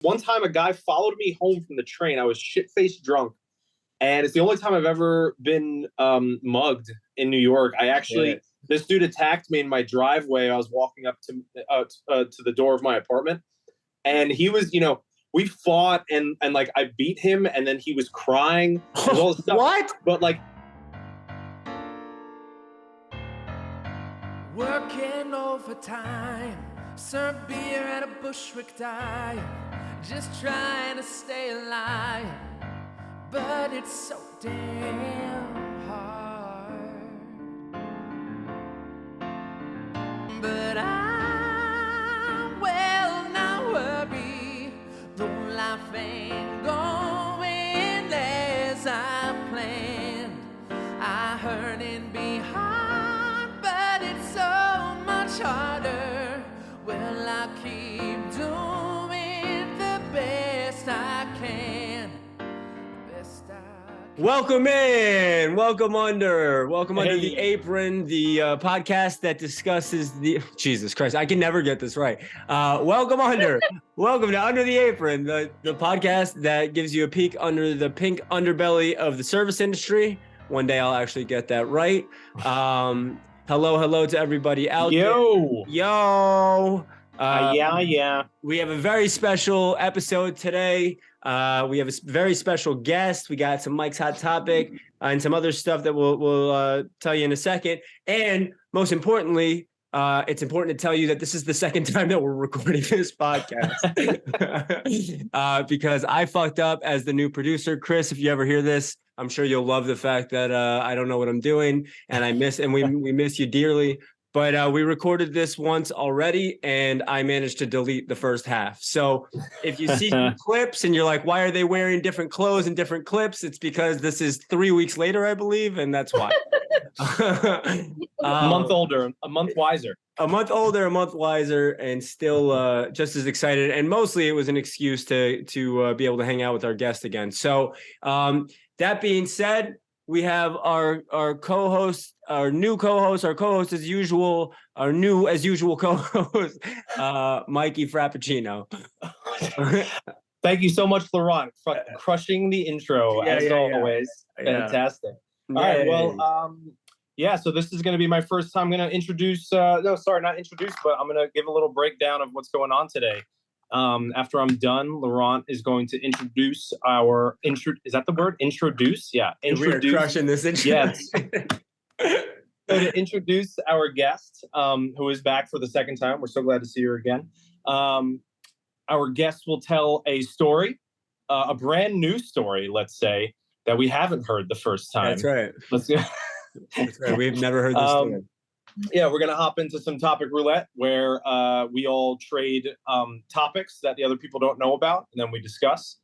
One time a guy followed me home from the train. I was shit-faced drunk. And it's the only time I've ever been mugged in New York. This dude attacked me in my driveway. I was walking up to the door of my apartment. And he was, we fought and like I beat him and then he was crying. There's all this stuff. What? But like, working overtime, serve beer at a Bushwick dive, just trying to stay alive, but it's so damn hard. But I will not worry, though life ain't going as I planned. I hurt and behind, but it's so much harder. Well, I keep doing the best I can. Welcome under the Apron, the podcast that discusses the Jesus Christ. I can never get this right. Welcome to Under the Apron, the podcast that gives you a peek under the pink underbelly of the service industry. One day I'll actually get that right. Hello to everybody out there. Yo. Yeah. We have a very special episode today. We have a very special guest. We got some Mike's Hot Topic and some other stuff that we'll tell you in a second. And most importantly, it's important to tell you that this is the second time that we're recording this podcast because I fucked up as the new producer. Chris, if you ever hear this, I'm sure you'll love the fact that I don't know what I'm doing and we miss you dearly. But we recorded this once already, and I managed to delete the first half. So if you see clips and you're like, why are they wearing different clothes in different clips? It's because this is 3 weeks later, I believe, and that's why. A month older, a month wiser. A month older, a month wiser, and still just as excited. And mostly it was an excuse to be able to hang out with our guest again. So that being said, we have our co-host, our new co-host, our co-host as usual, our new as usual co-host, Mikey Frappuccino. Thank you so much, Laurent, for crushing the intro as always. Fantastic. All right, well, so this is going to be my first time. I'm going to introduce, not introduce, but I'm going to give a little breakdown of what's going on today. After I'm done, Laurent is going to introduce is that the word? Introduce? Yeah. Introduce. We are crushing this intro. Yes. So to introduce our guest, who is back for the second time. We're so glad to see her again. Our guest will tell a story, a brand new story, let's say, that we haven't heard the first time. That's right. That's right. We've never heard this story. Yeah, we're going to hop into some topic roulette where we all trade topics that the other people don't know about, and then we discuss.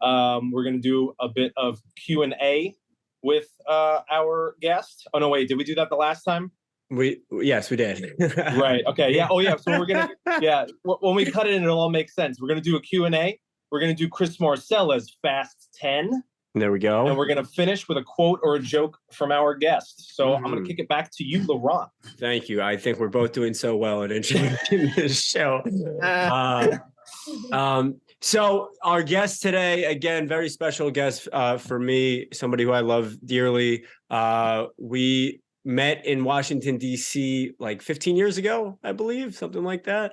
We're going to do a bit of Q&A with our guest. Oh, no, wait. Did we do that the last time? Yes, we did. Right. Okay. Yeah. Oh, yeah. So we're going to, when we cut it in, it'll all make sense. We're going to do a Q&A. We're going to do Chris Marcella's Fast 10. There we go. And we're going to finish with a quote or a joke from our guest. So I'm going to kick it back to you, Laurent. Thank you. I think we're both doing so well at introducing this show. So our guest today, again, very special guest for me, somebody who I love dearly. We met in Washington, D.C. like 15 years ago, I believe, something like that.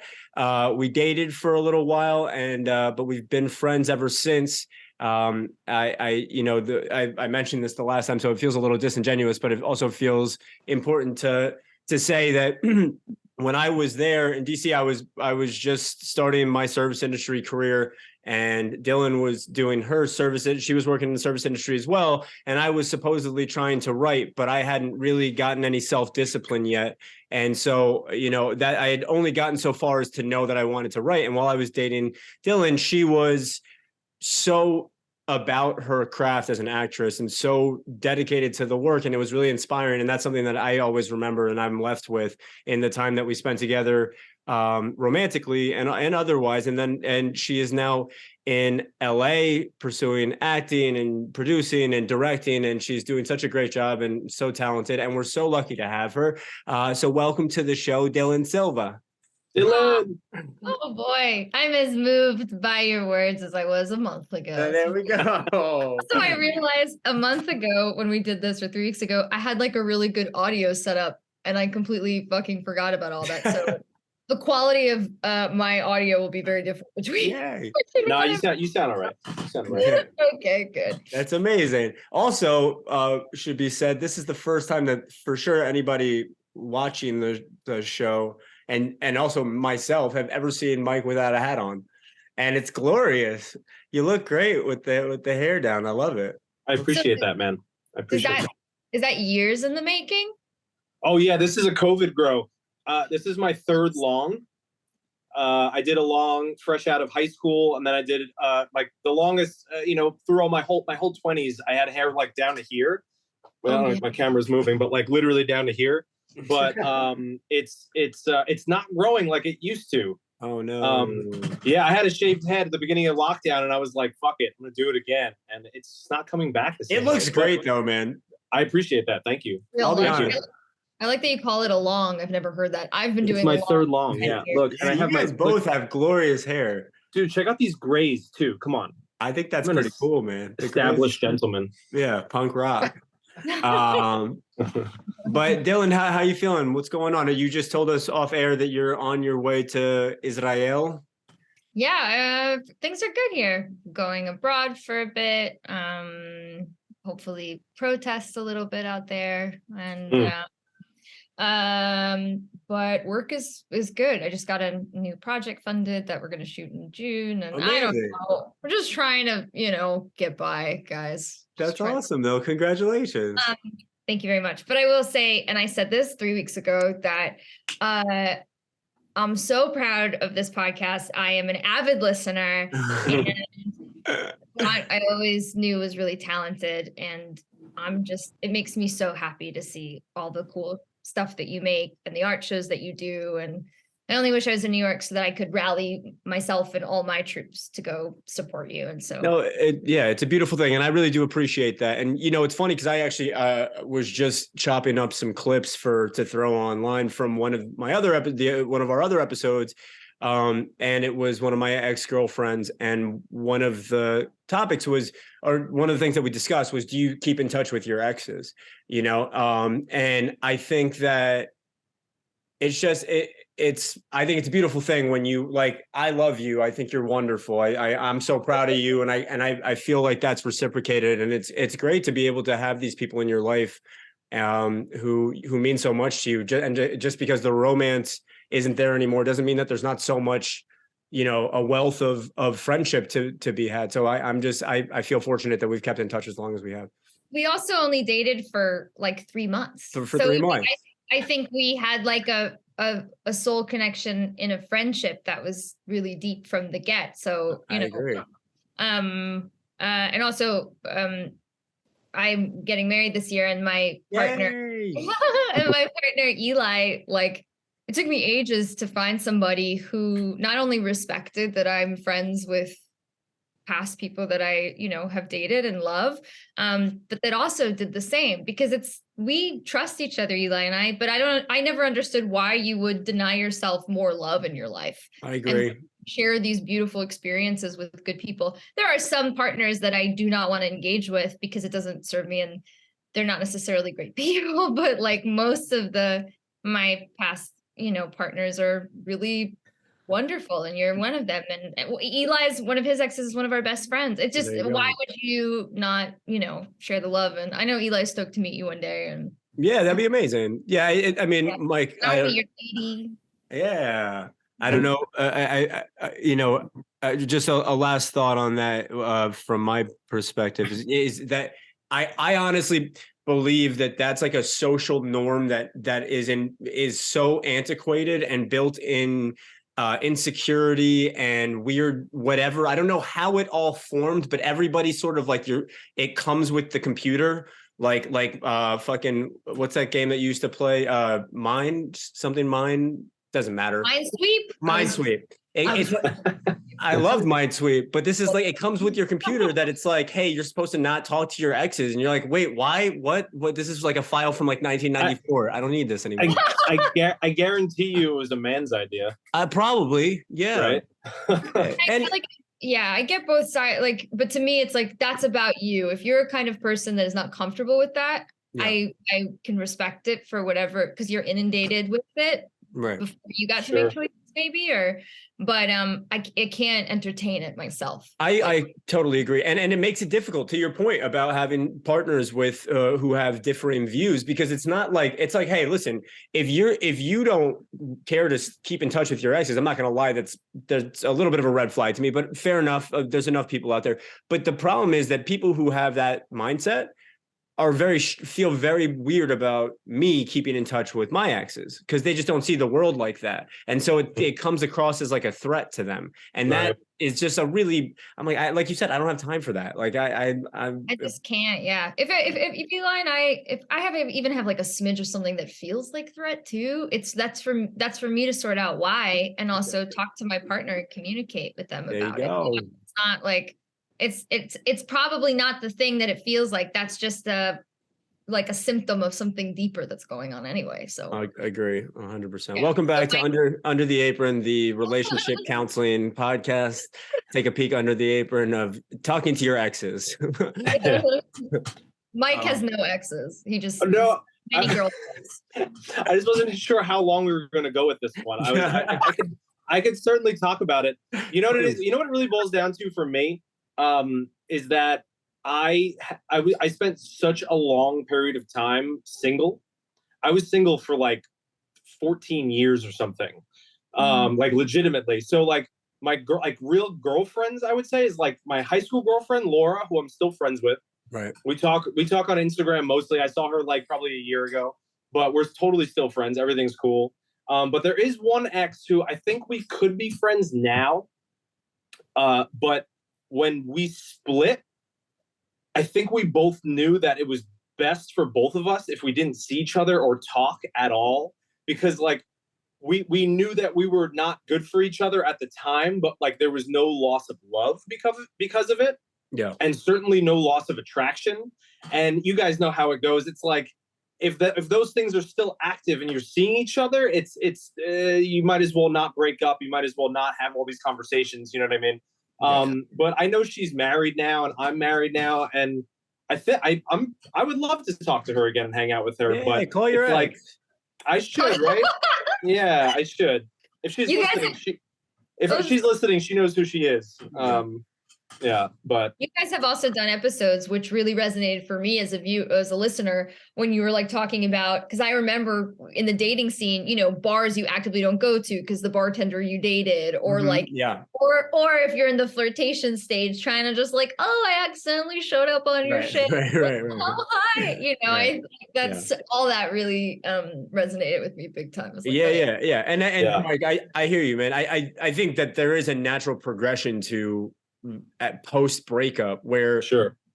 We dated for a little while, but we've been friends ever since. I mentioned this the last time, so it feels a little disingenuous, but it also feels important to say that when I was there in DC, I was just starting my service industry career, and Dylan was doing her service. She was working in the service industry as well, and I was supposedly trying to write, but I hadn't really gotten any self-discipline yet. And so, that I had only gotten so far as to know that I wanted to write. And while I was dating Dylan, she was so about her craft as an actress and so dedicated to the work, and it was really inspiring. And that's something that I always remember and I'm left with in the time that we spent together, romantically and otherwise. And she is now in LA pursuing acting and producing and directing, and she's doing such a great job and so talented, and we're so lucky to have her. So welcome to the show, Dylan Silva. Dylan. Oh boy, I'm as moved by your words as I was a month ago. There we go. So I realized a month ago when we did this, or 3 weeks ago, I had like a really good audio setup, and I completely fucking forgot about all that. So the quality of my audio will be very different between. Yay. No, you sound all right. You sound all right. Okay, good. That's amazing. Also, should be said, this is the first time that for sure anybody watching the show and also myself have ever seen Mike without a hat on. And it's glorious. You look great with the hair down. I love it. I appreciate that, man. I appreciate that. Is that years in the making? Oh yeah, this is a COVID grow. This is my third long. I did a long fresh out of high school, and then I did like the longest, through all my whole 20s. I had hair like down to here. Well, I don't know if my camera's moving, but like literally down to here. But it's not growing like it used to. Oh no. Yeah, I had a shaved head at the beginning of lockdown, and I was like, "Fuck it, I'm gonna do it again." And it's not coming back the same. It looks great though, man. I appreciate that. Thank you. I'll be honest. I like that you call it a long. I've never heard that. I've been doing it's my third long. Yeah, look, and I have you guys both have glorious hair. Dude, check out these grays too. Come on. I think that's pretty cool, man. Established gentleman. Yeah, punk rock. But Dylan, how you feeling? What's going on? You just told us off air that you're on your way to Israel. Yeah, things are good here. Going abroad for a bit. Hopefully protest a little bit out there, and but work is good. I just got a new project funded that we're going to shoot in June, and amazing. I don't know. We're just trying to, get by, guys. That's awesome, though. Congratulations. Thank you very much. But I will say, and I said this 3 weeks ago, that I'm so proud of this podcast. I am an avid listener, and I always knew was really talented, and it makes me so happy to see all the cool stuff that you make and the art shows that you do. And I only wish I was in New York so that I could rally myself and all my troops to go support you. And so, it's a beautiful thing. And I really do appreciate that. And, it's funny because I actually was just chopping up some clips to throw online from one of our other episodes. And it was one of my ex-girlfriends. And one of the topics one of the things that we discussed was, do you keep in touch with your exes? And I think that it's just, I think it's a beautiful thing when you I love you. I think you're wonderful. I'm so proud of you. And I feel like that's reciprocated. And it's great to be able to have these people in your life who mean so much to you. And just because the romance isn't there anymore doesn't mean that there's not so much, a wealth of friendship to be had. So I feel fortunate that we've kept in touch as long as we have. We also only dated for like 3 months. For 3 months. I think we had like a soul connection in a friendship that was really deep from the get. So, I agree. And also, I'm getting married this year, and my partner, Eli, it took me ages to find somebody who not only respected that I'm friends with past people that I, have dated and love, but that also did the same, because we trust each other, Eli and I, but I never understood why you would deny yourself more love in your life. I agree. And share these beautiful experiences with good people. There are some partners that I do not want to engage with because it doesn't serve me, and they're not necessarily great people, but like most of my past, partners are really wonderful, and you're one of them. And Eli's one of his exes is one of our best friends. It's just, why would you not, share the love? And I know Eli's stoked to meet you one day. And yeah, that'd be amazing. Yeah, Mike, your lady. Yeah, I don't know. Just a last thought on that from my perspective is that I honestly believe that that's like a social norm that is so antiquated and built in insecurity and weird whatever. I don't know how it all formed, but everybody sort of it comes with the computer. Fucking what's that game that you used to play? Mine doesn't matter. Minesweep. Minesweep. It's I loved Minesweep, but this is like, it comes with your computer that it's like, hey, you're supposed to not talk to your exes. And you're like, wait, why? What? This is like a file from like 1994. I don't need this anymore. I guarantee you it was a man's idea. Probably. Yeah. Right. And like, yeah, I get both sides. Like, but to me, it's like, that's about you. If you're a kind of person that is not comfortable with that, I can respect it for whatever, because you're inundated with it before you got to make choices, maybe, but I can't entertain it myself. I totally agree. And it makes it difficult, to your point about having partners with who have differing views, because it's not like, it's like, hey, listen, if you don't care to keep in touch with your exes, I'm not going to lie, there's a little bit of a red flag to me, but fair enough. There's enough people out there. But the problem is that people who have that mindset are feel very weird about me keeping in touch with my exes, because they just don't see the world like that. And so it comes across as like a threat to them. And that is just I'm like, like you said, I don't have time for that. Like I just can't. Yeah. If Eli and I even have like a smidge of something that feels like threat too, that's for me to sort out why, and also talk to my partner and communicate with them about it. It's not like, it's probably not the thing that it feels like. That's just like a symptom of something deeper that's going on anyway. So I agree 100%. Yeah. Welcome back to Under the Apron, the relationship counseling podcast. Take a peek under the apron of talking to your exes. Mike has no exes. He just many girlfriends. I just wasn't sure how long we were going to go with this one. I could certainly talk about it. You know what it is? You know what it really boils down to for me? Is that I spent such a long period of time single. I was single for like 14 years or something, like legitimately. So like my real girlfriends, I would say, is like my high school girlfriend, Laura, who I'm still friends with. Right. We talk on Instagram mostly. I saw her like probably a year ago, but we're totally still friends. Everything's cool. But there is one ex who I think we could be friends now. But when we split, I think we both knew that it was best for both of us if we didn't see each other or talk at all, because like we knew that we were not good for each other at the time, but like there was no loss of love because of it. Yeah. And certainly no loss of attraction. And you guys know how it goes. It's like if those things are still active and you're seeing each other, it's you might as well not break up. You might as well not have all these conversations. You know what I mean? But I know she's married now and I'm married now, and I would love to talk to her again and hang out with her. Yeah, but call your ex. Like I should, right? Yeah, I should. If she's listening, if she's listening, she knows who she is. Yeah, but you guys have also done episodes which really resonated for me as a listener, when you were like talking about, because I remember in the dating scene, you know, bars you actively don't go to because the bartender you dated, or or if you're in the flirtation stage trying to just like, oh, I accidentally showed up on your shit. Right. Oh, hi. You know, I think all that really resonated with me big time. Like, yeah. And Mike, I hear you, man. I think that there is a natural progression to at post breakup where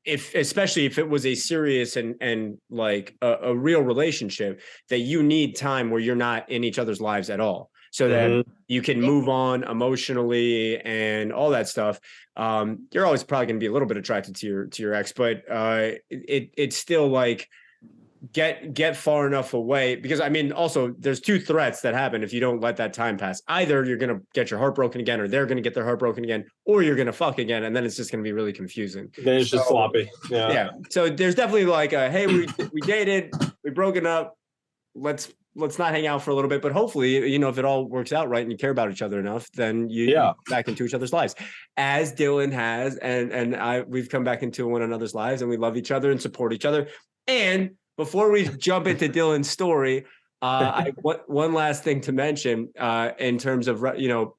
especially if it was a serious and like a real relationship, that you need time where you're not in each other's lives at all, so that you can move on emotionally and all that stuff. You're always probably going to be a little bit attracted to your ex, but it's still like get far enough away, because I mean, also there's two threats that happen if you don't let that time pass. Either you're going to get your heart broken again, or they're going to get their heart broken again, or you're going to fuck again, and then it's just going to be really confusing. Then it's just sloppy. Yeah. So there's definitely like hey, we dated, we broken up, let's not hang out for a little bit, but hopefully, you know, if it all works out right and you care about each other enough, then you get back into each other's lives, as Dylan has, and we've come back into one another's lives, and we love each other and support each other. And before we jump into Dylan's story, one last thing to mention in terms of, you know,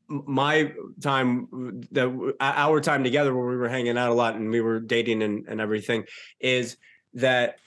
my time, our time together where we were hanging out a lot and we were dating and everything, is that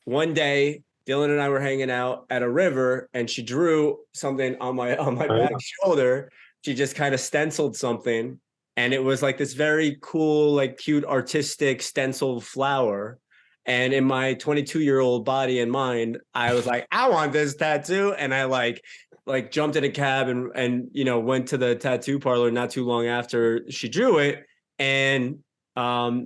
one day Dylan and I were hanging out at a river, and she drew something on my back shoulder. She just kind of stenciled something, and it was like this very cool, like cute, artistic stenciled flower. And in my 22-year-old body and mind, I was like, I want this tattoo. And I like like jumped in a cab and you know, went to the tattoo parlor not too long after she drew it. And I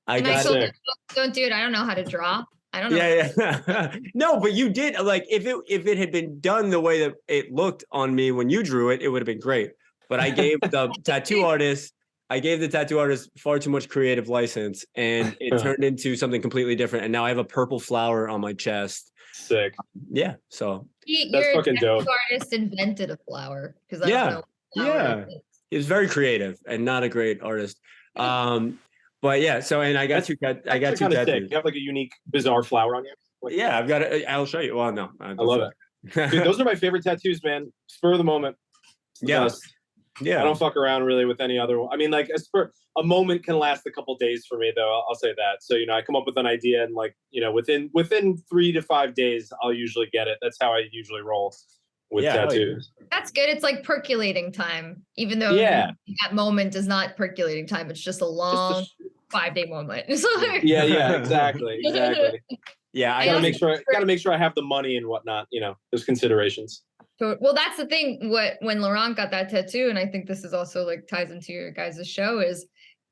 got it. Don't do it. I don't know how to draw. I don't know. Yeah. No, but you did, like, if it had been done the way that it looked on me when you drew it, it would have been great. But I gave the tattoo artist far too much creative license, and it turned into something completely different. And now I have a purple flower on my chest. Sick. Yeah. So that's fucking dope. Artist invented a flower because I don't know what flower is. He was very creative and not a great artist. But yeah, so and I got two tattoos. You have like a unique, bizarre flower on you. Like, yeah, I've got it. I'll show you. Well, no, I love it. Dude, those are my favorite tattoos, man. Spur of the moment. Yeah. I don't fuck around really with any other one. I mean, like a moment can last a couple days for me, though. I'll say that. So, you know, I come up with an idea and, like, you know, within 3 to 5 days, I'll usually get it. That's how I usually roll with tattoos. That's good. It's like percolating time, even though that moment is not percolating time. It's just a long 5-day moment. Yeah, exactly. Yeah, I gotta make sure I have the money and whatnot. You know, there's considerations. Well, that's the thing. When Laurent got that tattoo, and I think this is also like ties into your guys' show, is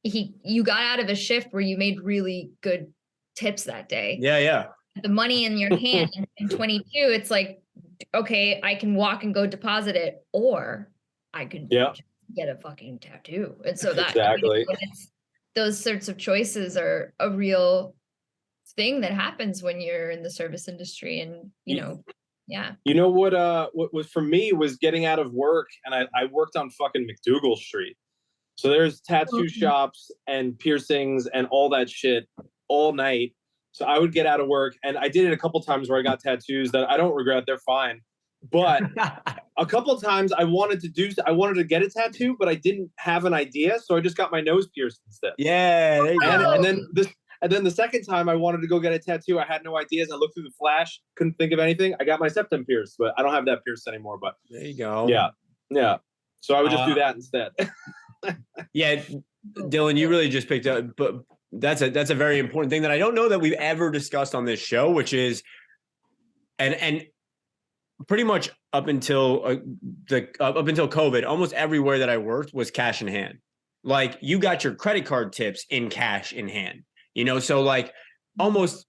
you got out of a shift where you made really good tips that day. Yeah. The money in your hand in 22, it's like, okay, I can walk and go deposit it, or I could get a fucking tattoo. And so that exactly. Those sorts of choices are a real thing that happens when you're in the service industry, and you know. Yeah. You know what was for me was getting out of work, and I worked on fucking McDougal Street. So there's tattoo shops and piercings and all that shit all night. So I would get out of work, and I did it a couple times where I got tattoos that I don't regret. They're fine. But a couple of times I wanted to get a tattoo, but I didn't have an idea. So I just got my nose pierced instead. Yeah. There you go. And then the second time I wanted to go get a tattoo, I had no ideas. I looked through the flash, couldn't think of anything. I got my septum pierced, but I don't have that pierced anymore. But there you go. Yeah. So I would just do that instead. Yeah, Dylan, you really just picked up, but that's a very important thing that I don't know that we've ever discussed on this show, which is, and pretty much up until COVID, almost everywhere that I worked was cash in hand. Like, you got your credit card tips in cash in hand. You know, so like almost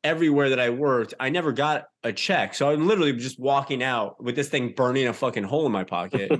everywhere that I worked, I never got a check. So I'm literally just walking out with this thing burning a fucking hole in my pocket.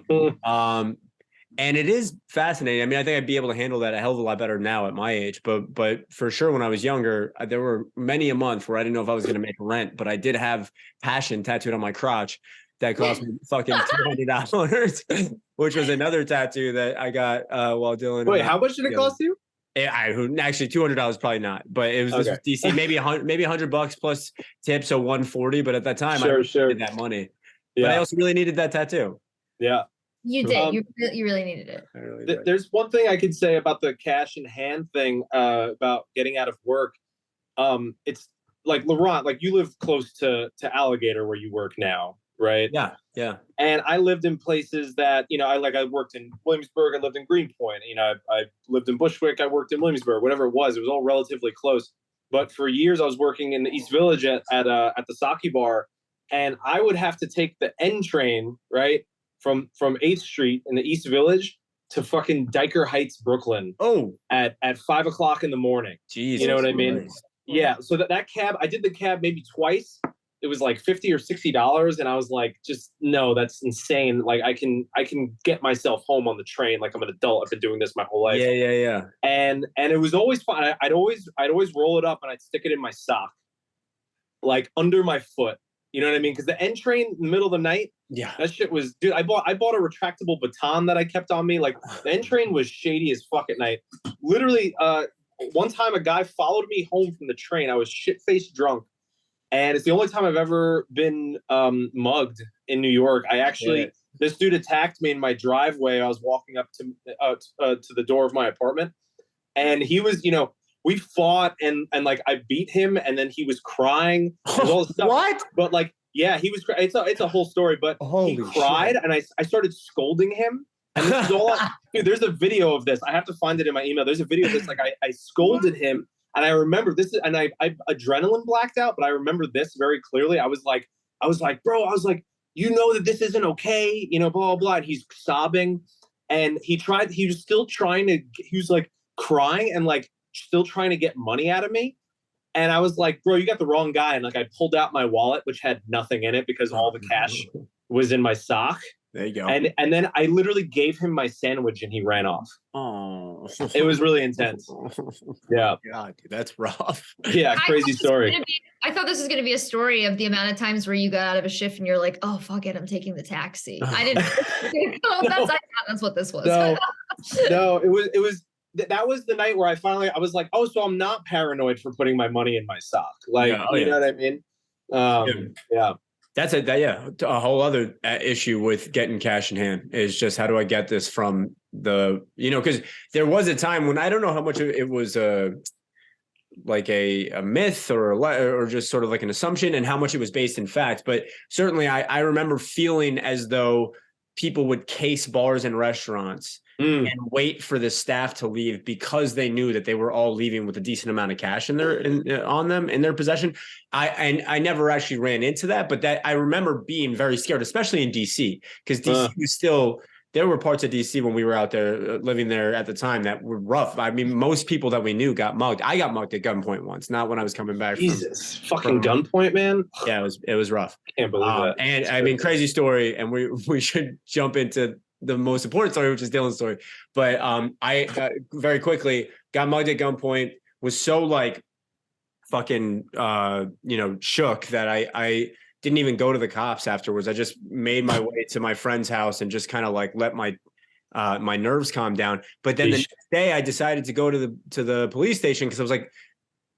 And it is fascinating. I mean, I think I'd be able to handle that a hell of a lot better now at my age. But for sure, when I was younger, there were many a month where I didn't know if I was going to make rent, but I did have passion tattooed on my crotch that cost me fucking $200, which was another tattoo that I got while Dylan. Wait, how much did it cost you? Actually $200 probably not, but it was this was DC, maybe $100 plus tips, so $140. But at that time, I needed that money. Yeah. But I also really needed that tattoo. Yeah, you did. You really needed it. Really did. There's one thing I could say about the cash in hand thing about getting out of work. It's like, Laurent, like, you live close to Alligator where you work now, right? Yeah. And I lived in places that, you know, I worked in Williamsburg, I lived in Greenpoint, you know, I lived in Bushwick, I worked in Williamsburg, whatever it was all relatively close. But for years I was working in the East Village at the sake bar, and I would have to take the N train, right, from 8th Street in the East Village to fucking Dyker Heights, Brooklyn. Oh, at 5 o'clock in the morning. Jesus, you know what I mean? Yeah. So that cab, I did the cab maybe twice. It was like $50 or $60, and I was like, just no, that's insane. Like, I can get myself home on the train. Like, I'm an adult. I've been doing this my whole life. Yeah. And it was always fun. I'd always roll it up and I'd stick it in my sock, like under my foot. You know what I mean? Because the N train in the middle of the night, that shit was, dude. I bought a retractable baton that I kept on me. Like, the N train was shady as fuck at night. Literally, one time a guy followed me home from the train. I was shit-faced drunk. And it's the only time I've ever been mugged in New York. This dude attacked me in my driveway. I was walking up to the door of my apartment, and he was, you know, we fought and like I beat him, and then he was crying. All this stuff. What? But like, yeah, he was. It's a whole story. But he cried, and I started scolding him. And this is all. Dude, there's a video of this. I have to find it in my email. There's a video of this. Like, I scolded him. And I remember this, I adrenaline blacked out, but I remember this very clearly. I was like, bro, you know that this isn't okay, you know, blah, blah, blah. And he's sobbing. And he was still trying to, he was like crying and like still trying to get money out of me. And I was like, bro, you got the wrong guy. And like, I pulled out my wallet, which had nothing in it because all the cash was in my sock. There you go. And then I literally gave him my sandwich and he ran off. Oh, it was really intense. Yeah. God, dude, that's rough. Yeah. Crazy story. I thought this was going to be a story of the amount of times where you got out of a shift and you're like, oh, fuck it, I'm taking the taxi. I didn't. I thought that's what this was. No, that was the night where I was like, oh, so I'm not paranoid for putting my money in my sock. Like, you know what I mean? Yeah. That's a whole other issue with getting cash in hand is just how do I get this from the, because there was a time when I don't know how much it was like a myth or just sort of like an assumption and how much it was based in fact. But certainly I remember feeling as though people would case bars and restaurants and wait for the staff to leave because they knew that they were all leaving with a decent amount of cash on them in their possession. I never actually ran into that, but that I remember being very scared, especially in DC, because DC was still, there were parts of DC when we were out there living there at the time that were rough. I mean, most people that we knew got mugged. I got mugged at gunpoint once, not when I was coming back. Fucking gunpoint, man. Yeah, it was rough. Can't believe that. And I mean, crazy story. And we should jump into the most important story, which is Dylan's story. But I very quickly got mugged at gunpoint, was so like fucking shook that I didn't even go to the cops afterwards. I just made my way to my friend's house and just kind of like let my nerves calm down. But then the next day I decided to go to the police station because I was like,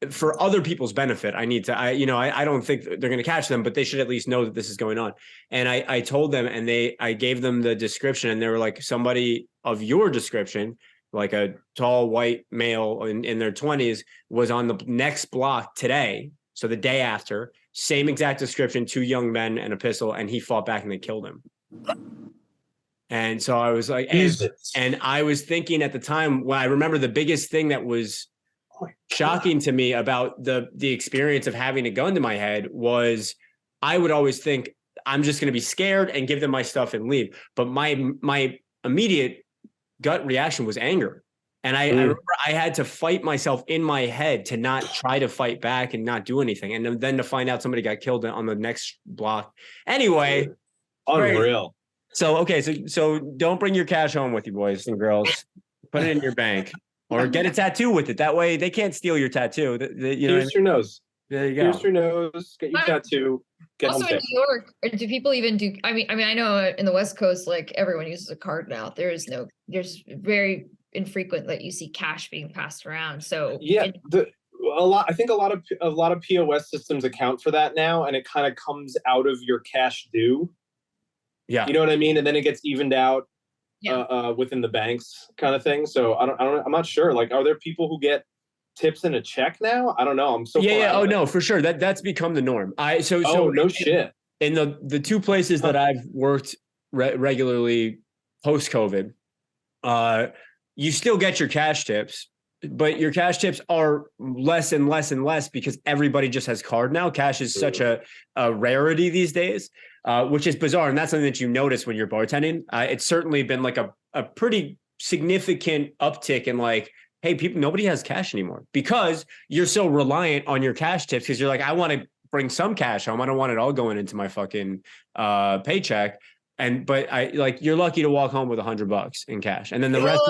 for other people's benefit, I need to, I don't think they're going to catch them, but they should at least know that this is going on. And I told them, and I gave them the description, and they were like, somebody of your description, like a tall white male in their 20s, was on the next block today. So the day after, same exact description, 2 young men and a pistol, and he fought back and they killed him. And so I was like, and I was thinking at the time, when I remember the biggest thing that was shocking to me about the experience of having a gun to my head was I would always think I'm just going to be scared and give them my stuff and leave. But my immediate gut reaction was anger. And I remember I had to fight myself in my head to not try to fight back and not do anything. And then to find out somebody got killed on the next block. Anyway. Unreal. So, okay. So don't bring your cash home with you, boys and girls. Put it in your bank. Or get a tattoo with it. That way they can't steal your tattoo. Pierce your nose. There you go. Pierce your nose. Get your tattoo. Also in New York, do people even do? I mean, I know in the West Coast, like everyone uses a card now. There's very infrequent that you see cash being passed around. So yeah, I think a lot of POS systems account for that now, and it kind of comes out of your cash due. Yeah, you know what I mean, and then it gets evened out. Within the banks kind of thing. So I'm not sure. Like, are there people who get tips in a check now? I don't know. I'm so Oh no, for sure. That's become the norm. Shit. In the 2 places that I've worked regularly post COVID, you still get your cash tips, but your cash tips are less and less and less because everybody just has card now. Cash is such a rarity these days. Which is bizarre. And that's something that you notice when you're bartending. It's certainly been like a pretty significant uptick in like, hey, nobody has cash anymore because you're so reliant on your cash tips because you're like, I want to bring some cash home. I don't want it all going into my fucking paycheck. But you're lucky to walk home with $100 in cash. And then the rest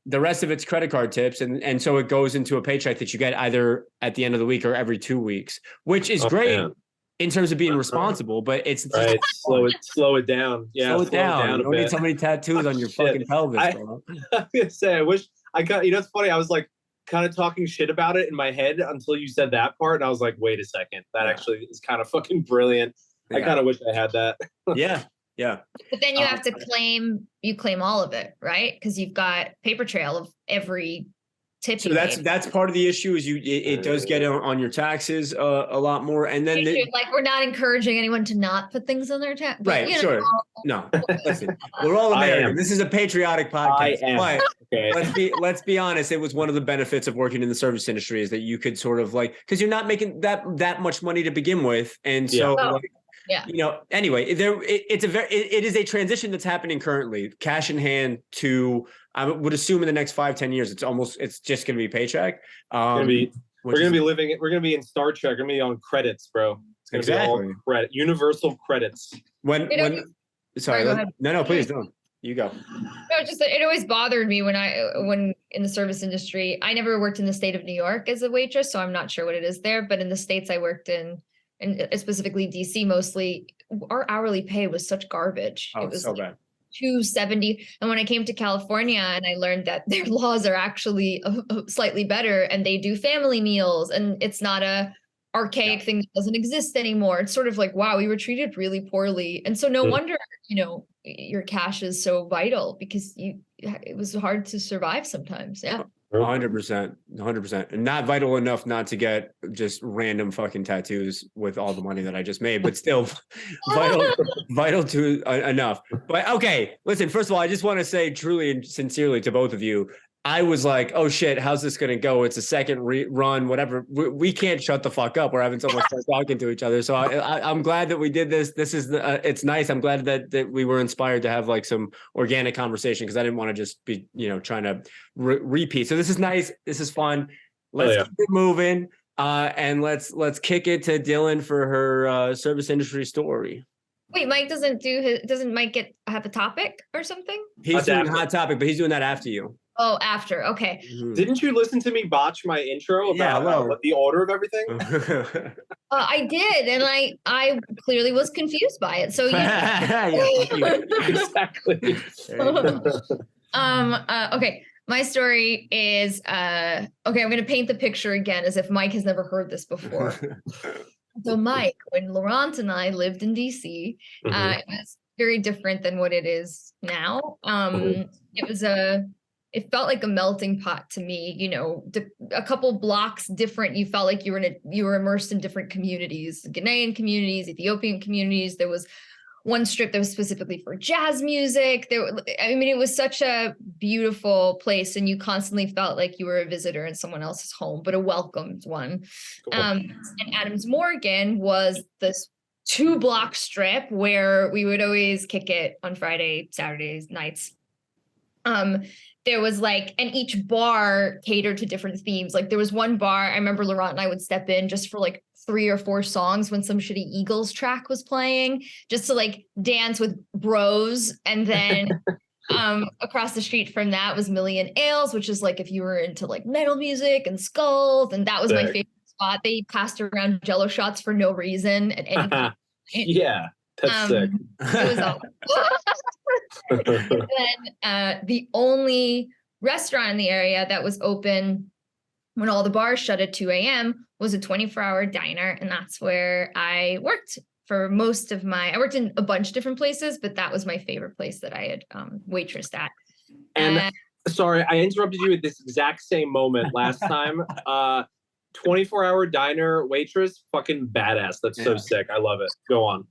the rest of it's credit card tips. And so it goes into a paycheck that you get either at the end of the week or every 2 weeks, which is great. Man. In terms of being responsible, but it's right. Slow it down. Yeah, slow it down. You don't need so many tattoos on your fucking pelvis, bro. I was gonna say, I wish I got. It's funny. I was like kind of talking shit about it in my head until you said that part, and I was like, wait a second, that actually is kind of fucking brilliant. I kind of wish I had that. Yeah. But then you have to claim all of it, right? Because you've got paper trail of every tip. So that's part of the issue is it does get on your taxes a lot more, and then we're not encouraging anyone to not put things on their tax. Right? Sure. No, listen, we're all American. This is a patriotic podcast. But okay. let's be honest. It was one of the benefits of working in the service industry is that you could sort of because you're not making that much money to begin with, and so Yeah. Anyway, it is a transition that's happening currently, cash in hand to, I would assume in the next 5-10 years, it's just going to be paycheck. We're going to be in Star Trek. We're going to be on credits, bro. It's going to be all credit, universal credits. Sorry, no, please don't. You go. No, just it always bothered me when in the service industry. I never worked in the state of New York as a waitress, so I'm not sure what it is there. But in the states I worked in, and specifically DC, mostly our hourly pay was such garbage. Oh, it was so bad. $2.70. And when I came to California and I learned that their laws are actually slightly better, and they do family meals, and it's not a archaic thing that doesn't exist anymore. It's sort of like, wow, we were treated really poorly. And so no wonder, your cash is so vital, because it was hard to survive sometimes. Yeah. 100%, and not vital enough not to get just random fucking tattoos with all the money that I just made, but still vital to enough. But okay, listen, first of all, I just want to say truly and sincerely to both of you, I was like, oh shit, how's this going to go? It's a second run, whatever. We can't shut the fuck up. We're having so much fun talking to each other. So I'm glad that we did this. This is, it's nice. I'm glad that we were inspired to have like some organic conversation, because I didn't want to just be, trying to repeat. So this is nice. This is fun. Let's keep it moving. And let's kick it to Dylan for her service industry story. Wait, Mike doesn't Mike have a topic or something? He's doing hot topic, but he's doing that after you. Oh, after. Okay. Didn't you listen to me botch my intro about the order of everything? I did, and I clearly was confused by it. So exactly. Okay. My story is okay. I'm going to paint the picture again as if Mike has never heard this before. So, Mike, when Laurent and I lived in DC, it was very different than what it is now. It felt like a melting pot to me, a couple blocks different. You felt like you were immersed in different communities, Ghanaian communities, Ethiopian communities. There was one strip that was specifically for jazz music. It was such a beautiful place, and you constantly felt like you were a visitor in someone else's home, but a welcomed one. Cool. And Adams Morgan was this 2-block strip where we would always kick it on Friday, Saturdays, nights. There was and each bar catered to different themes. Like there was one bar, I remember Laurent and I would step in just for 3 or 4 songs when some shitty Eagles track was playing, just to dance with bros. And then across the street from that was Million Ales, which is if you were into metal music and skulls. And that was my favorite spot. They passed around Jello shots for no reason at any point. Yeah. That's sick. It was awesome. And then the only restaurant in the area that was open when all the bars shut at 2 a.m. was a 24-hour diner. And that's where I worked for most of I worked in a bunch of different places, but that was my favorite place that I had waitressed at. And sorry, I interrupted you at this exact same moment last time. 24-hour diner waitress, fucking badass. That's so sick. I love it. Go on.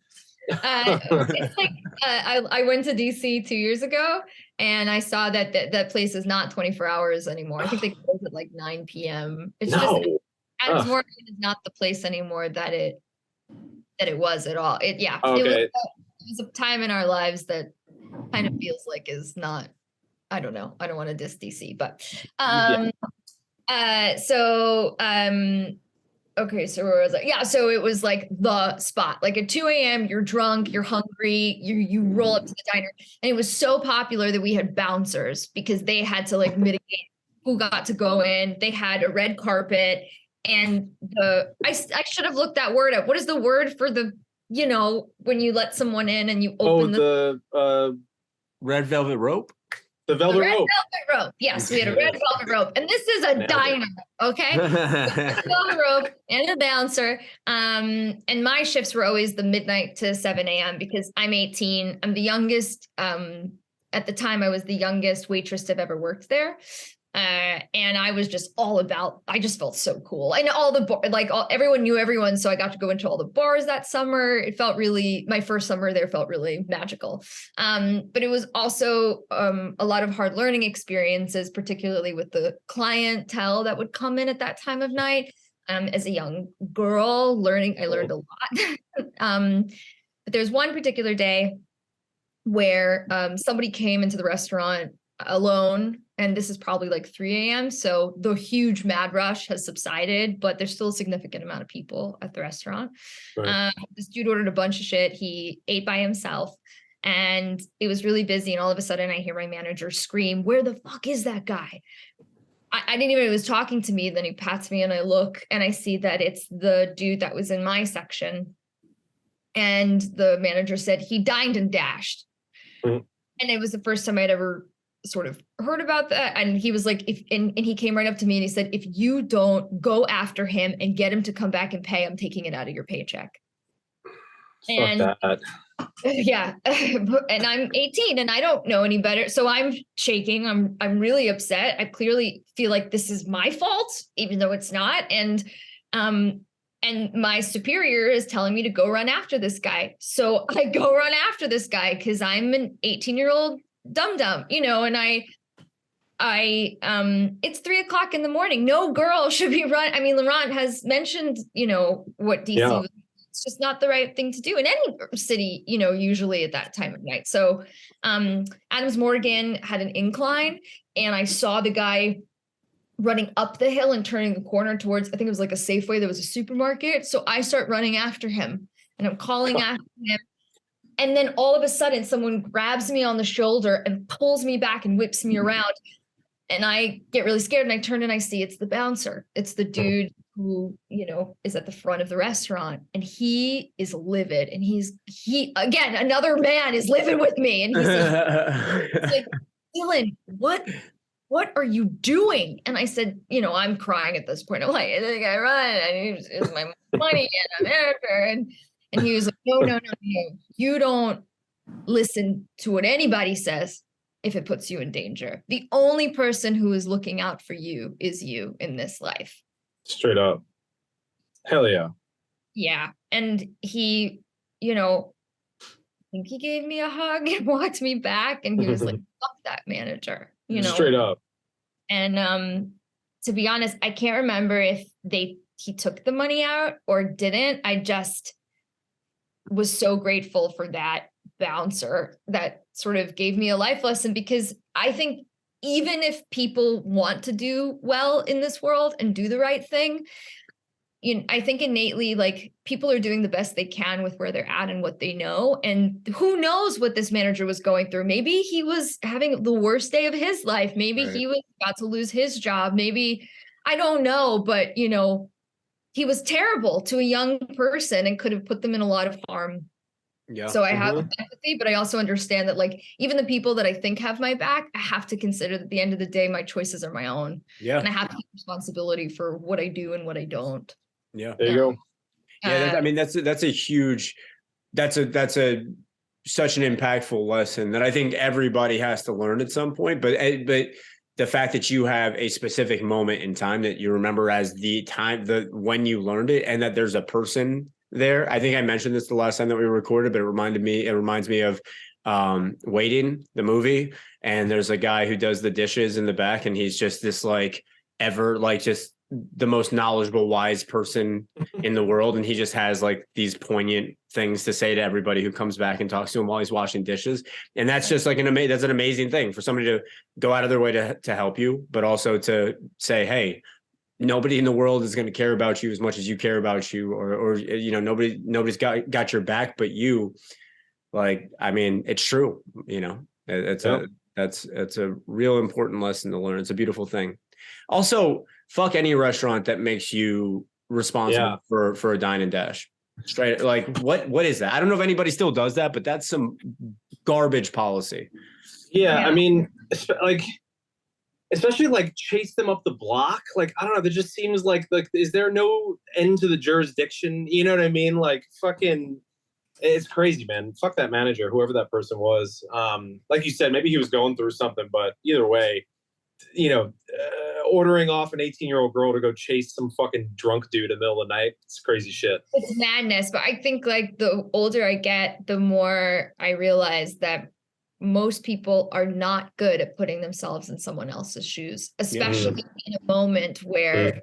It's I went to DC 2 years ago, and I saw that place is not 24 hours anymore. I think they close at 9 p.m. It's just Adams Morgan is not the place anymore that it was at all. It was a time in our lives that kind of feels like is not. I don't know. I don't want to diss DC, but okay, so where was I? Yeah, so it was the spot. At 2 a.m., you're drunk, you're hungry, you roll up to the diner. And it was so popular that we had bouncers, because they had to mitigate who got to go in. They had a red carpet, and I should have looked that word up. What is the word for when you let someone in and you open the red velvet rope? The velvet red rope. Velvet rope. Yes, we had a red velvet rope. And this is a diner, okay? Velvet rope and a bouncer. And my shifts were always the midnight to 7 a.m. because I'm 18. I'm the youngest. At the time, I was the youngest waitress to have ever worked there. And I was just I just felt so cool. And everyone knew everyone. So I got to go into all the bars that summer. It felt my first summer there felt really magical. But it was also a lot of hard learning experiences, particularly with the clientele that would come in at that time of night. As a young girl I learned a lot. there's one particular day where somebody came into the restaurant alone, and this is probably like 3 a.m. So the huge mad rush has subsided, but there's still a significant amount of people at the restaurant. Right. This dude ordered a bunch of shit. He ate by himself, and it was really busy. And all of a sudden I hear my manager scream, "Where the fuck is that guy?" I didn't even know he was talking to me. Then he pats me and I look and I see that it's the dude that was in my section. And the manager said he dined and dashed. Mm-hmm. And it was the first time I'd ever sort of heard about that. And he was like, and he came right up to me and he said, "If you don't go after him and get him to come back and pay, I'm taking it out of your paycheck." And fuck that. Yeah. And I'm 18 and I don't know any better. So I'm shaking. I'm really upset. I clearly feel like this is my fault, even though it's not. And my superior is telling me to go run after this guy. So I go run after this guy because I'm an 18-year-old dum-dum, you know, and it's 3:00 in the morning. No girl should be run. I mean, Laurent has mentioned, you know, what DC was. It's just not the right thing to do in any city, you know, usually at that time of night. So Adams Morgan had an incline and I saw the guy running up the hill and turning the corner towards, I think it was like a Safeway. There was a supermarket. So I start running after him and I'm calling after him. And then all of a sudden someone grabs me on the shoulder and pulls me back and whips me around. And I get really scared and I turn and I see it's the bouncer. It's the dude who, you know, is at the front of the restaurant and he is livid. And he again, another man is living with me. And he's like, "Dylan, what are you doing?" And I said, you know, I'm crying at this point. I'm like, "I think I run. I use my money and I'm editor." And he was like, no. You don't listen to what anybody says if it puts you in danger. The only person who is looking out for you is you in this life. Straight up. Hell yeah. Yeah. And he, you know, I think he gave me a hug and walked me back and he was like, "Fuck that manager," you know. Straight up. And to be honest, I can't remember if he took the money out or didn't. I just was so grateful for that bouncer that sort of gave me a life lesson, because I think even if people want to do well in this world and do the right thing, you know, I think innately, like, people are doing the best they can with where they're at and what they know. And who knows what this manager was going through? Maybe he was having the worst day of his life. Maybe he was about to lose his job. Maybe, I don't know, but you know, he was terrible to a young person and could have put them in a lot of harm. Yeah. So I have empathy, but I also understand that, like, even the people that I think have my back, I have to consider that at the end of the day, my choices are my own. Yeah. And I have to take responsibility for what I do and what I don't. Yeah. There you go. Yeah. I mean, that's a huge, that's such an impactful lesson that I think everybody has to learn at some point. But the fact that you have a specific moment in time that you remember as the time, when you learned it, and that there's a person there. I think I mentioned this the last time that we recorded, but it reminds me of Waiting, the movie. And there's a guy who does the dishes in the back, and he's just this just the most knowledgeable, wise person in the world. And he just has like these poignant things to say to everybody who comes back and talks to him while he's washing dishes. And that's just like that's an amazing thing for somebody to go out of their way to help you, but also to say, hey, nobody in the world is going to care about you as much as you care about you, or you know, nobody's got your back but you. Like, I mean, it's true, you know. It's a real important lesson to learn. It's a beautiful thing. Also, fuck any restaurant that makes you responsible for a dine and dash. Straight, like, what is that? I don't know if anybody still does that, but that's some garbage policy. Yeah. I mean, like, especially like chase them up the block. Like, I don't know. That just seems like, is there no end to the jurisdiction? You know what I mean? Like, fucking, it's crazy, man. Fuck that manager, whoever that person was. Like you said, maybe he was going through something, but either way, you know, ordering off an 18-year-old girl to go chase some fucking drunk dude in the middle of the night. It's crazy shit. It's madness. But I think, like, the older I get, the more I realize that most people are not good at putting themselves in someone else's shoes, especially in a moment where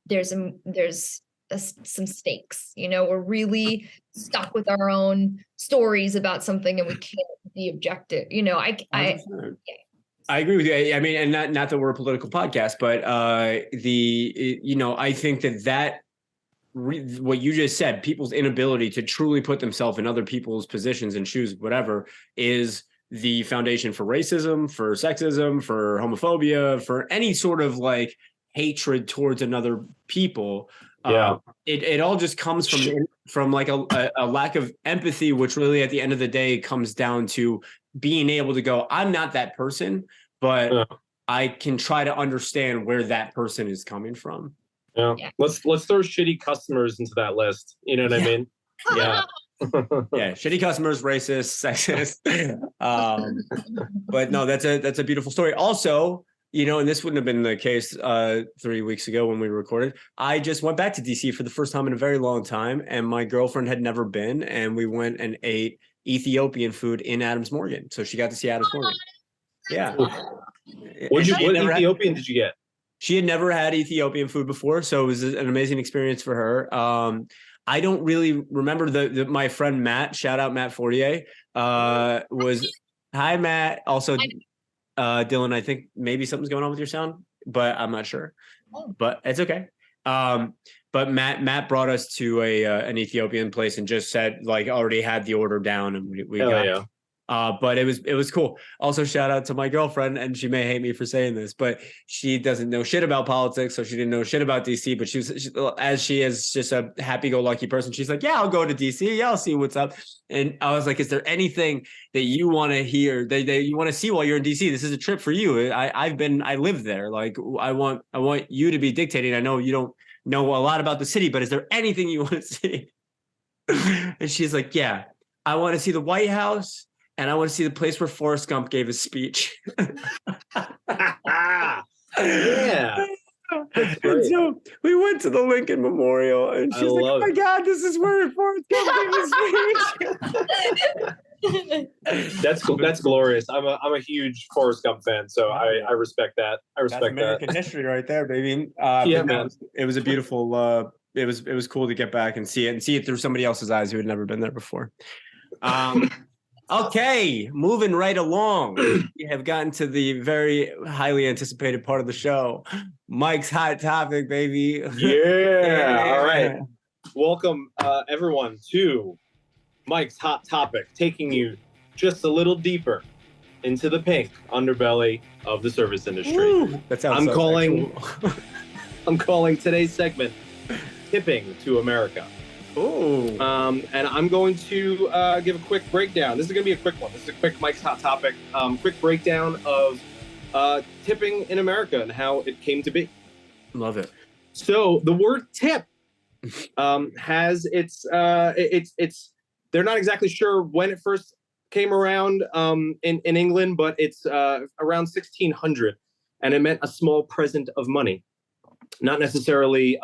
there's some stakes. We're really stuck with our own stories about something, and we can't be objective. I agree with you. I mean, and not that we're a political podcast, but I think that what you just said, people's inability to truly put themselves in other people's positions and shoes, whatever, is the foundation for racism, for sexism, for homophobia, for any sort of like hatred towards another people. It all just comes from like a lack of empathy, which really at the end of the day comes down to being able to go, I'm not that person, but I can try to understand where that person is coming from. Yeah. Let's throw shitty customers into that list. You know what I mean? Yeah. Yeah, shitty customers, racist, sexist. But no, that's a beautiful story. Also, and this wouldn't have been the case 3 weeks ago when we recorded. I just went back to DC for the first time in a very long time, and my girlfriend had never been, and we went and ate Ethiopian food in Adams Morgan. So she got to see Adams Morgan. Yeah. What Ethiopian did you get? She had never had Ethiopian food before, so it was an amazing experience for her. I don't really remember my friend Matt, shout out Matt Fortier, hi Matt. Also, Dylan, I think maybe something's going on with your sound, but I'm not sure. But it's okay. But Matt brought us to an Ethiopian place and just said like already had the order down, and we got it. But it was cool. Also, shout out to my girlfriend, and she may hate me for saying this, but she doesn't know shit about politics, so she didn't know shit about DC. But as she is just a happy-go-lucky person, she's like, "Yeah, I'll go to DC. Yeah, I'll see what's up." And I was like, "Is there anything that you want to hear that you want to see while you're in DC? This is a trip for you. I live there. Like, I want you to be dictating. I know you don't know a lot about the city, but is there anything you want to see?" And she's like, "Yeah, I want to see the White House. And I want to see the place where Forrest Gump gave his speech." Yeah. And so we went to the Lincoln Memorial, and she's like, "Oh my God, this is where Forrest Gump gave his speech." That's glorious. I'm a huge Forrest Gump fan, so I respect that. That's American history right there, baby. Man. It was a beautiful. It was cool to get back and see it through somebody else's eyes who had never been there before. Okay, moving right along. We have gotten to the very highly anticipated part of the show. Mike's hot topic, baby. Yeah. All right. Welcome, everyone, to Mike's hot topic, taking you just a little deeper into the pink underbelly of the service industry. Woo, that sounds I'm calling today's segment "Tipping to America." Oh. And I'm going to give a quick breakdown. This is going to be a quick one. This is a quick Mike's Hot Topic. Quick breakdown of tipping in America and how it came to be. Love it. So the word tip has its they're not exactly sure when it first came around in England, but it's around 1600, and it meant a small present of money, not necessarily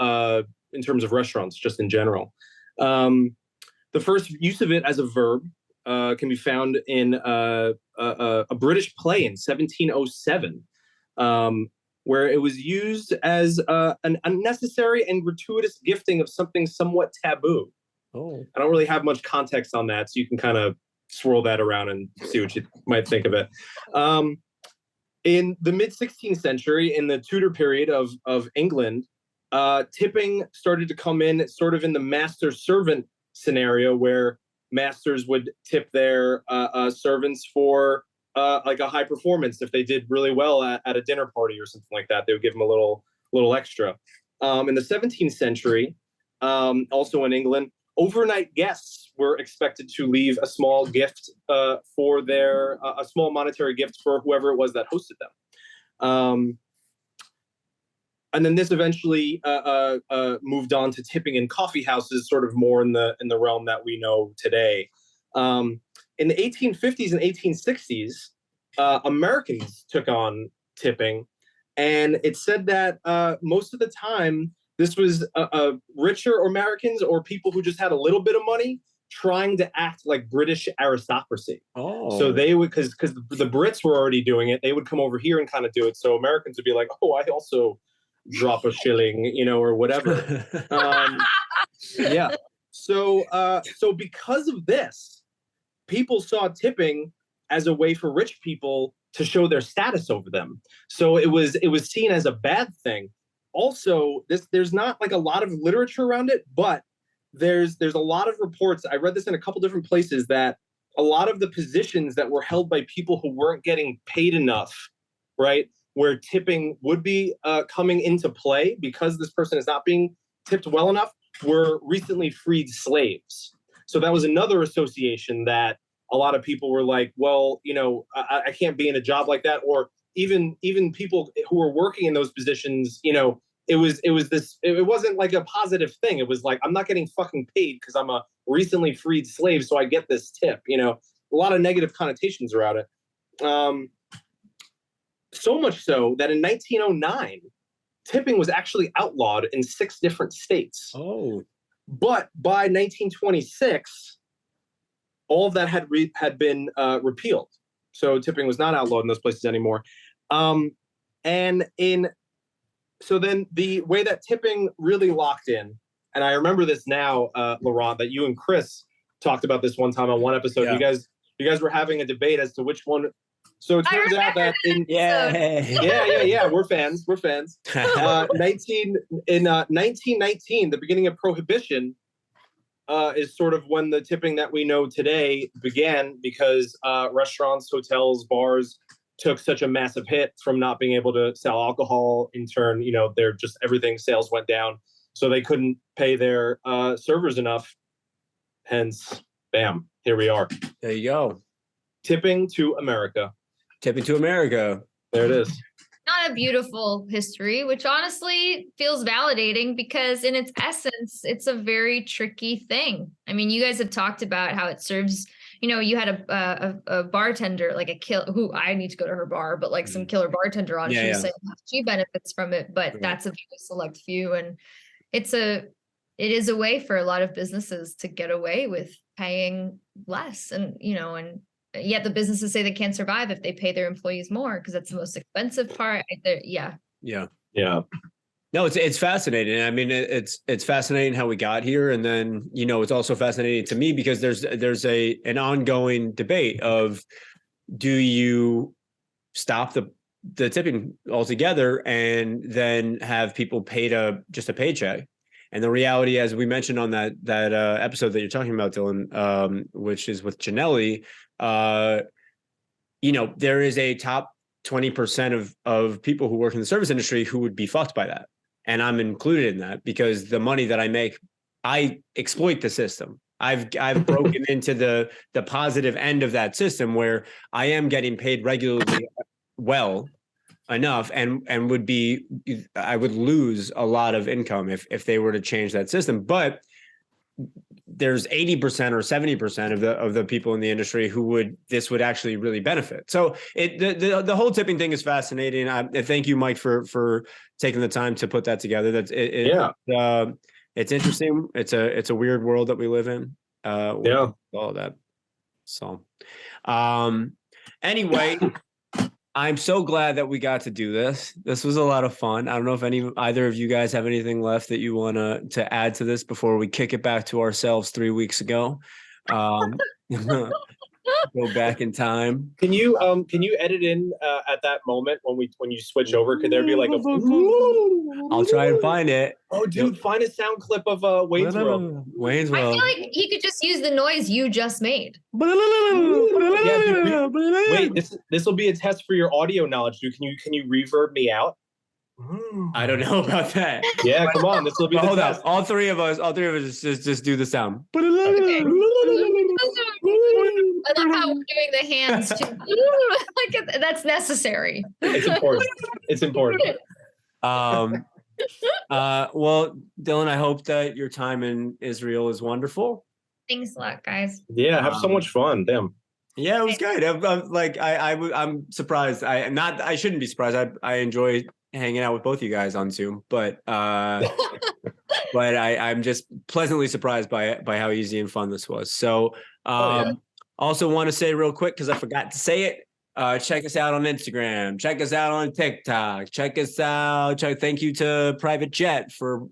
in terms of restaurants, just in general. The first use of it as a verb can be found in a British play in 1707, where it was used as an unnecessary and gratuitous gifting of something somewhat taboo. Oh. I don't really have much context on that, so you can kind of swirl that around and see what you might think of it. In the mid-16th century, in the Tudor period of England, tipping started to come in sort of in the master-servant scenario, where masters would tip their servants for like a high performance. If they did really well at a dinner party or something like that, they would give them a little extra. In the 17th century, also in England, overnight guests were expected to leave a small gift for a small monetary gift for whoever it was that hosted them. And then this eventually moved on to tipping in coffee houses, sort of more in the realm that we know today. In the 1850s and 1860s, Americans took on tipping, and it said that most of the time this was richer Americans or people who just had a little bit of money trying to act like British aristocracy. Oh. So they would, because the Brits were already doing it, they would come over here and kind of do it. So Americans would be like, "Oh, I also drop a shilling, or whatever. Yeah. So because of this, people saw tipping as a way for rich people to show their status over them. So it was seen as a bad thing. Also, there's not like a lot of literature around it, but there's a lot of reports. I read this in a couple different places that a lot of the positions that were held by people who weren't getting paid enough, right, where tipping would be coming into play because this person is not being tipped well enough, were recently freed slaves. So that was another association that a lot of people were like, well, I can't be in a job like that. Or even people who were working in those positions, it wasn't like a positive thing. It was like, I'm not getting fucking paid because I'm a recently freed slave, so I get this tip. A lot of negative connotations around it. So much so that in 1909, tipping was actually outlawed in 6 different states. Oh. But by 1926, all of that had been repealed. So tipping was not outlawed in those places anymore. So then the way that tipping really locked in, and I remember this now, Laurent, that you and Chris talked about this one time on one episode. Yeah. You guys were having a debate as to which one. So it turns out that we're fans. 1919, the beginning of Prohibition, is sort of when the tipping that we know today began, because restaurants, hotels, bars took such a massive hit from not being able to sell alcohol. In turn, everything sales went down, so they couldn't pay their servers enough. Hence, bam, here we are. There you go. Tipping to America. Tipping to America. There it is. Not a beautiful history, which honestly feels validating because in its essence, it's a very tricky thing. I mean, you guys have talked about how it serves, you had a bartender, like who I need to go to her bar, but like some killer bartender on, she was saying she benefits from it, but that's a very select few. And it is a way for a lot of businesses to get away with paying less. And, and yet the businesses say they can't survive if they pay their employees more because that's the most expensive part. Yeah. No, it's fascinating. I mean, it's fascinating how we got here, and then it's also fascinating to me because there's an ongoing debate of, do you stop the tipping altogether and then have people paid just a paycheck? And the reality, as we mentioned on that episode that you're talking about, Dylan, which is with Janelli, there is a top 20% of people who work in the service industry who would be fucked by that. And I'm included in that because the money that I make, I exploit the system. I've broken into the positive end of that system where I am getting paid regularly well enough and I would lose a lot of income if they were to change that system. But there's 80% or 70% of the people in the industry this would actually really benefit. So the whole tipping thing is fascinating. Thank you, Mike, for taking the time to put that together. It's interesting. It's a weird world that we live in. All of that. So, anyway, I'm so glad that we got to do this. This was a lot of fun. I don't know if either of you guys have anything left that you want to add to this before we kick it back to ourselves 3 weeks ago. Go back in time. Can you edit in at that moment when you switch over? Could there be like a? I'll try and find it. Oh, dude, find a sound clip of Wayne's World. Wayne's World. I feel like he could just use the noise you just made. Yeah, dude, wait, this will be a test for your audio knowledge, dude. Can you reverb me out? I don't know about that. Yeah, come on. This will be the hold test. Up. All three of us just do the sound. Okay. I love how we're doing the hands too. Like that's necessary. It's important. Well, Dylan, I hope that your time in Israel is wonderful. Thanks a lot, guys. Yeah, have so much fun. Damn. Yeah, it was good. I'm surprised. I shouldn't be surprised. I enjoy hanging out with both you guys on Zoom, but I'm just pleasantly surprised by how easy and fun this was. So, also want to say real quick, because I forgot to say it, Check us out on Instagram. Check us out on TikTok. Check us out. Thank you to Private Jet for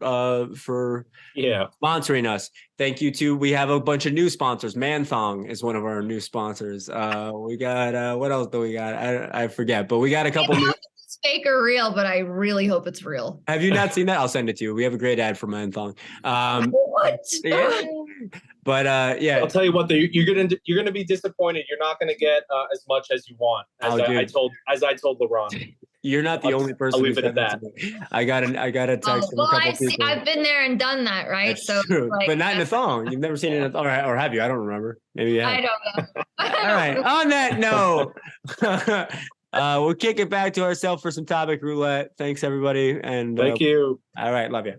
sponsoring us. Thank you to, we have a bunch of new sponsors. Manthong is one of our new sponsors. We got, what else do we got? I forget, but we got a couple new. It's fake or real, but I really hope it's real. Have you not seen that? I'll send it to you. We have a great ad for Manthong. What? Yeah. But yeah, I'll tell you what, you're gonna be disappointed. You're not gonna get as much as you want. I told Laurent. You're not the only person. I'll leave it at that. I got a text from a couple people. I've been there and done that, right? That's true. Like, but not in a thong. You've never seen it in a thong, or have you? I don't remember. Maybe you have. I don't know. All right. On that note, we'll kick it back to ourselves for some topic roulette. Thanks, everybody, and thank you. All right, love you.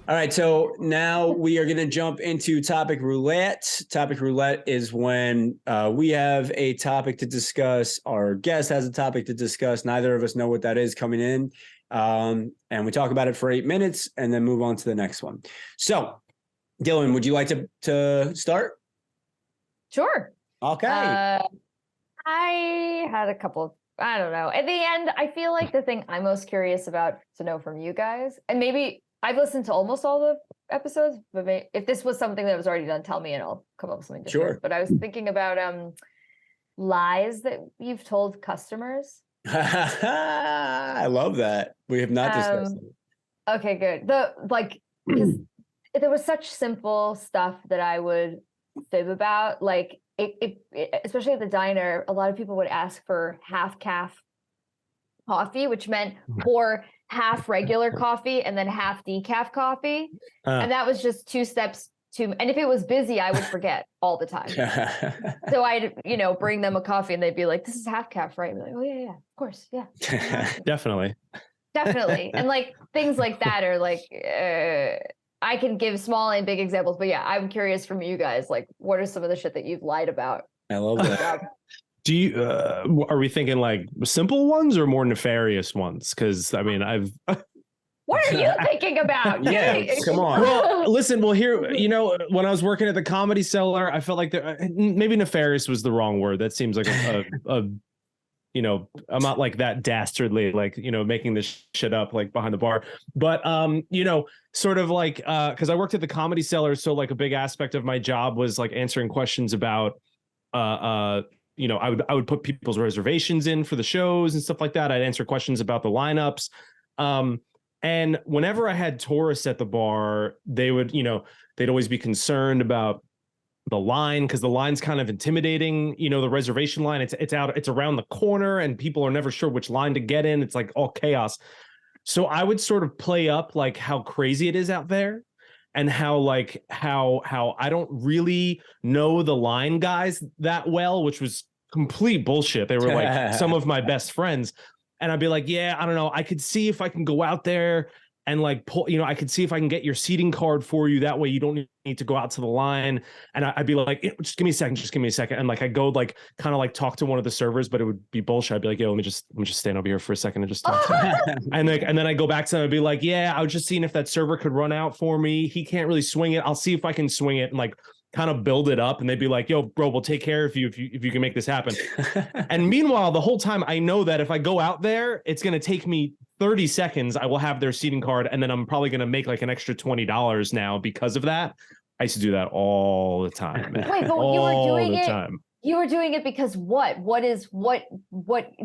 All right, so now we are going to jump into topic roulette. Topic roulette is when we have a topic to discuss. Our guest has a topic to discuss. Neither of us know what that is coming in. And we talk about it for 8 minutes and then move on to the next one. So, Dylan, would you like to start? Sure. Okay. I had a couple. I don't know. At the end, I feel like the thing I'm most curious about to know from you guys, and maybe I've listened to almost all the episodes, but if this was something that was already done, tell me and I'll come up with something different. Sure. But I was thinking about lies that you've told customers. I love that. We have not discussed it. Okay, good. Because there was such simple stuff that I would fib about, like it, especially at the diner, a lot of people would ask for half calf coffee, which meant pour half regular coffee and then half decaf coffee. And that was just 2 steps too. And if it was busy, I would forget all the time. So I'd, bring them a coffee and they'd be like, this is half calf, right? And be like, oh yeah, of course. Yeah. Definitely. And like things like that are like, I can give small and big examples, but yeah, I'm curious from you guys, like, what are some of the shit that you've lied about? I love that. Do you, are we thinking like simple ones or more nefarious ones? Because I mean, What are you thinking about? Yeah, come on. Well, listen, here, when I was working at the Comedy Cellar, I felt like maybe nefarious was the wrong word. That seems like I'm not like that dastardly, like, making this shit up like behind the bar. But, sort of like, because I worked at the Comedy Cellar. So like a big aspect of my job was like answering questions about, I would put people's reservations in for the shows and stuff like that. I'd answer questions about the lineups. And whenever I had tourists at the bar, they would, they'd always be concerned about the line, because the line's kind of intimidating. The reservation line, it's around the corner and people are never sure which line to get in. It's like all chaos. So I would sort of play up like how crazy it is out there and how I don't really know the line guys that well, which was complete bullshit. They were like some of my best friends. And I'd be like, yeah, I don't know. I could see if I can go out there and like pull, I could see if I can get your seating card for you. That way you don't need to go out to the line. And I'd be like, just give me a second. And like, I go like, kind of like talk to one of the servers, but it would be bullshit. I'd be like, yo, let me just stand over here for a second and just talk to him. and then I go back to them and be like, yeah, I was just seeing if that server could run out for me. He can't really swing it. I'll see if I can swing it and like kind of build it up. And they'd be like, yo, bro, we'll take care of you if you can make this happen. And meanwhile, the whole time I know that if I go out there, it's going to take me 30 seconds. I will have their seating card. And then I'm probably going to make like an extra $20 now because of that. I used to do that all the time, man. Wait, but you were doing it. You were doing it because what? What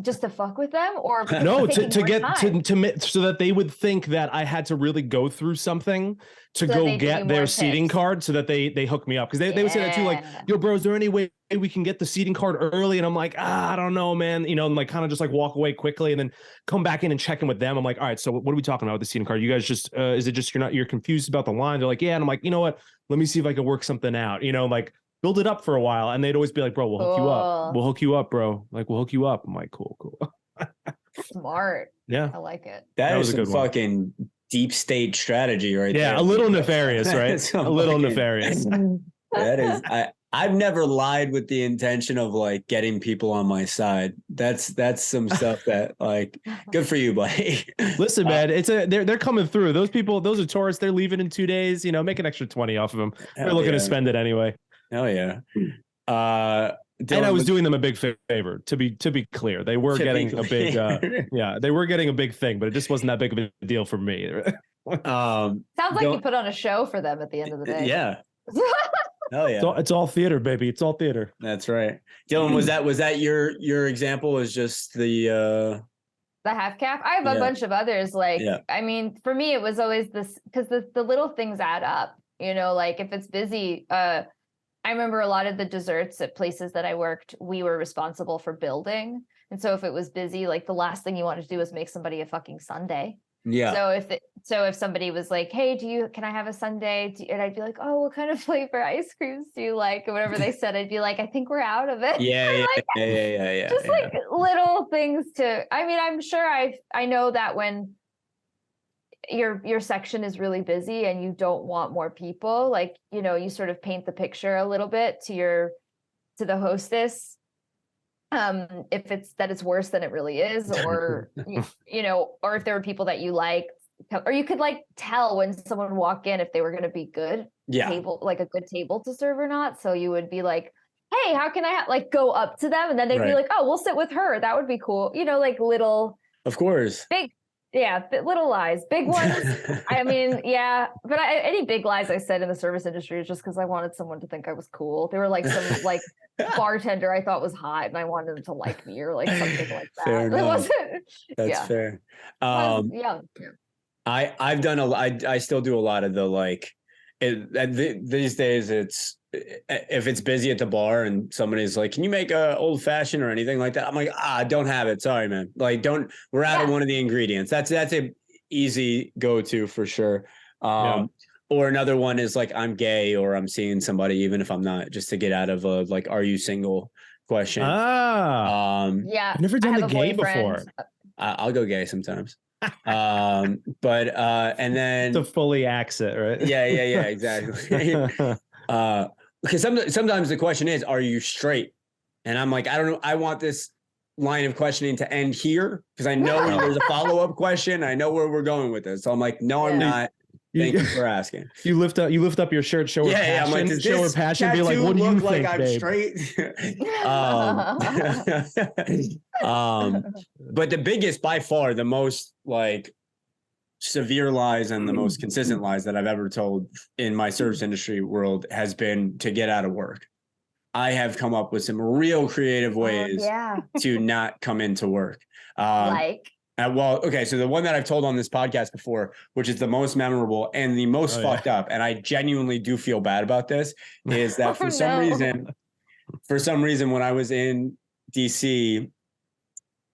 just to fuck with them, or no, to get to so that they would think that I had to really go through something to go get their seating card, so that they hook me up, because they would say that too, like, yo, bro, is there any way we can get the seating card early? And I'm like, I don't know, man, and like kind of just like walk away quickly and then come back in and check in with them. I'm like, all right, so what are we talking about with the seating card? You guys just is it just you're confused about the line? They're like, yeah. And I'm like, you know what? Let me see if I can work something out. Like, build it up for a while. And they'd always be like, bro, we'll hook you up. We'll hook you up, bro. Like, we'll hook you up. I'm like, cool. Smart. Yeah. I like it. That is a good fucking deep state strategy right there. Yeah, a little nefarious, right? A little nefarious. That is, I've never lied with the intention of like getting people on my side. That's some stuff that like, good for you, buddy. Listen, man, they're coming through. Those people, those are tourists. They're leaving in 2 days. You know, make an extra 20 off of them. They're looking to spend it anyway. Hell yeah. And I was doing them a big favor. To be clear, they were getting a big, they were getting a big thing, but it just wasn't that big of a deal for me. Sounds like you put on a show for them at the end of the day. Yeah. Oh yeah, it's all theater, baby. It's all theater. That's right. Dylan, was that your example? Is just the half calf? I have a bunch of others. Like, I mean, for me, it was always this, because the little things add up. You know, like if it's busy. I remember a lot of the desserts at places that I worked, we were responsible for building, and so if it was busy, like the last thing you wanted to do was make somebody a fucking sundae. Yeah. So if somebody was like, "Hey, can I have a sundae?" And I'd be like, "Oh, what kind of flavor ice creams do you like?" Or whatever they said, I'd be like, "I think we're out of it." Yeah. Just like little things I mean, I'm sure I know that when your section is really busy and you don't want more people, like, you know, you sort of paint the picture a little bit to the hostess. If it's worse than it really is, or you know, or if there were people that you like, or you could like tell when someone walk in if they were going to be good table, like a good table to serve or not. So you would be like, "Hey, how can I like go up to them?" And then they'd be like, "Oh, we'll sit with her. That would be cool." You know, like little, of course, big. Yeah, little lies, big ones. I mean, yeah, but any big lies I said in the service industry is just because I wanted someone to think I was cool. They were like some like bartender I thought was hot, and I wanted them to like me or like something like that. Fair enough. It wasn't. That's fair. Young. I've done I still do a lot of the like. These days, it's if it's busy at the bar and somebody's like, "Can you make a old fashioned or anything like that?" I'm like, I don't have it. Sorry, man. Like, we're out of one of the ingredients. That's a easy go to for sure. Or another one is like, I'm gay or I'm seeing somebody, even if I'm not, just to get out of a like, are you single question. I've never done the gay before. I'll go gay sometimes. And then to fully axe it, right? Yeah, exactly. Because sometimes the question is, are you straight? And I'm like, I don't know. I want this line of questioning to end here because I know there's a follow-up question. I know where we're going with this. So I'm like, no, I'm not. Thank you for asking. You lift up your shirt, show her passion. I'm like, show her passion. Be like, what do you look think, like I'm babe? straight? But the biggest, by far, the most like severe lies and the most consistent lies that I've ever told in my service industry world has been to get out of work. I have come up with some real creative ways to not come into work. So the one that I've told on this podcast before, which is the most memorable and the most fucked up, and I genuinely do feel bad about this, is that for some reason, when I was in DC,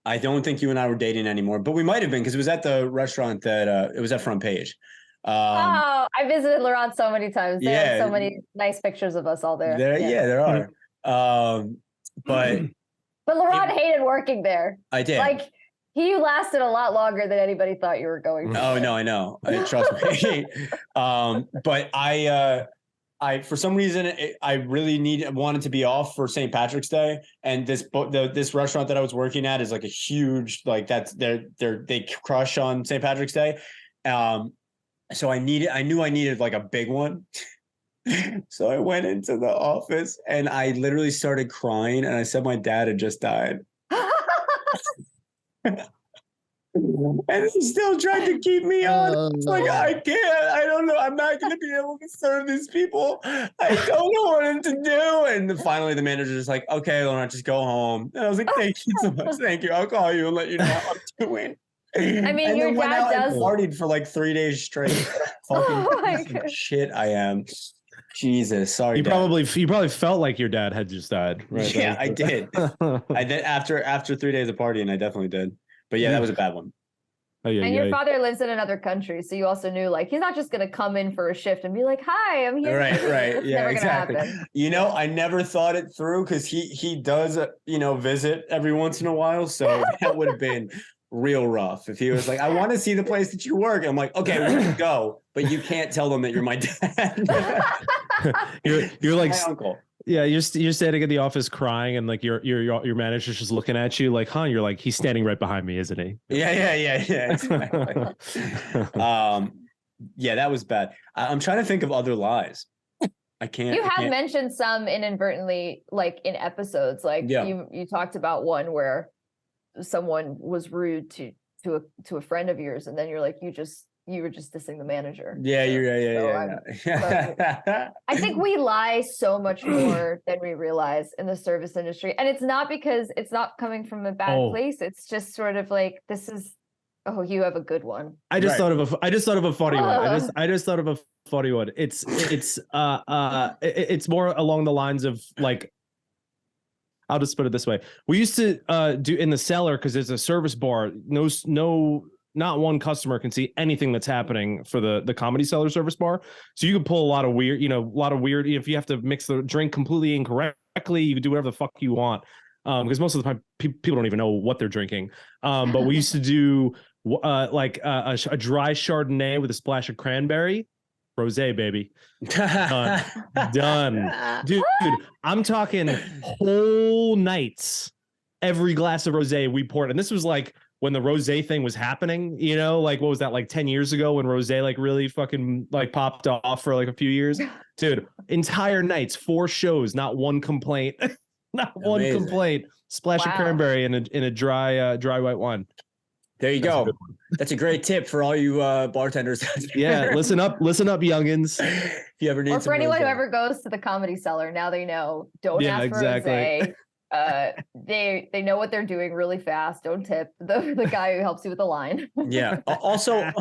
I don't think you and I were dating anymore, but we might have been because it was at the restaurant that it was at Front Page. I visited Laurent so many times. There are so many nice pictures of us all there. There are. But Laurent hated working there. I did. Like, he lasted a lot longer than anybody thought you were going to. Oh, no, I know. Trust me. But I for some reason, I really wanted to be off for St. Patrick's Day. And this restaurant that I was working at is like a huge, like they crush on St. Patrick's Day. So I knew I needed like a big one. So I went into the office and I literally started crying and I said my dad had just died. And he still tried to keep me on. It's like, I can't. I don't know. I'm not going to be able to serve these people. I don't know what to do. And then finally, the manager's just like, "Okay, Laurent, just go home." And I was like, "Thank you so much. Thank you. I'll call you and let you know how I'm doing." I mean, and your dad does. I partied for like 3 days straight. Fucking shit, I am. Jesus, sorry. You probably felt like your dad had just died, right? Yeah, I did. I did after 3 days of partying. I definitely did. But yeah, that was a bad one. And your father lives in another country, so you also knew like he's not just going to come in for a shift and be like, "Hi, I'm here." Right. Yeah, never exactly. Gonna happen. You know, I never thought it through because he does visit every once in a while, so that would have been real rough if he was like, "I want to see the place that you work." I'm like, "Okay, we can go, but you can't tell them that you're my dad." you're like, my uncle. Yeah, you're standing in the office crying, and like your manager's just looking at you like, huh? You're like, he's standing right behind me, isn't he? Yeah. Exactly. Yeah, that was bad. I'm trying to think of other lies. I can't. You I have can't. mentioned some inadvertently, like in episodes. Like you talked about one where someone was rude to a friend of yours, and then you're like, you were just dissing the manager. Yeah, I think we lie so much more than we realize in the service industry. And it's not because it's not coming from a bad place. It's just sort of like, you have a good one. I just thought of a funny one. I just thought of a funny one. It's more along the lines of like, I'll just put it this way. We used to do in the cellar, because it's a service bar. Not one customer can see anything that's happening for the Comedy Cellar service bar. So you can pull a lot of weird, if you have to mix the drink completely incorrectly, you can do whatever the fuck you want. Because most of the time people don't even know what they're drinking. But we used to do like a dry Chardonnay with a splash of cranberry. Rosé, baby. Done. Dude, I'm talking whole nights. Every glass of rosé we poured. And this was like when the rosé thing was happening, like what was that, like 10 years ago when rosé like really fucking like popped off for like a few years? Dude, entire nights, 4 shows, not one complaint. Not one complaint. Splash of cranberry in a dry white wine. There you go. That's a great tip for all you bartenders. Yeah, listen up, youngins. If you ever need, or for anyone who ever goes to the Comedy Cellar, now they know. Don't ask for rosé. They know what they're doing really fast. Don't tip the guy who helps you with the line. Yeah. Also,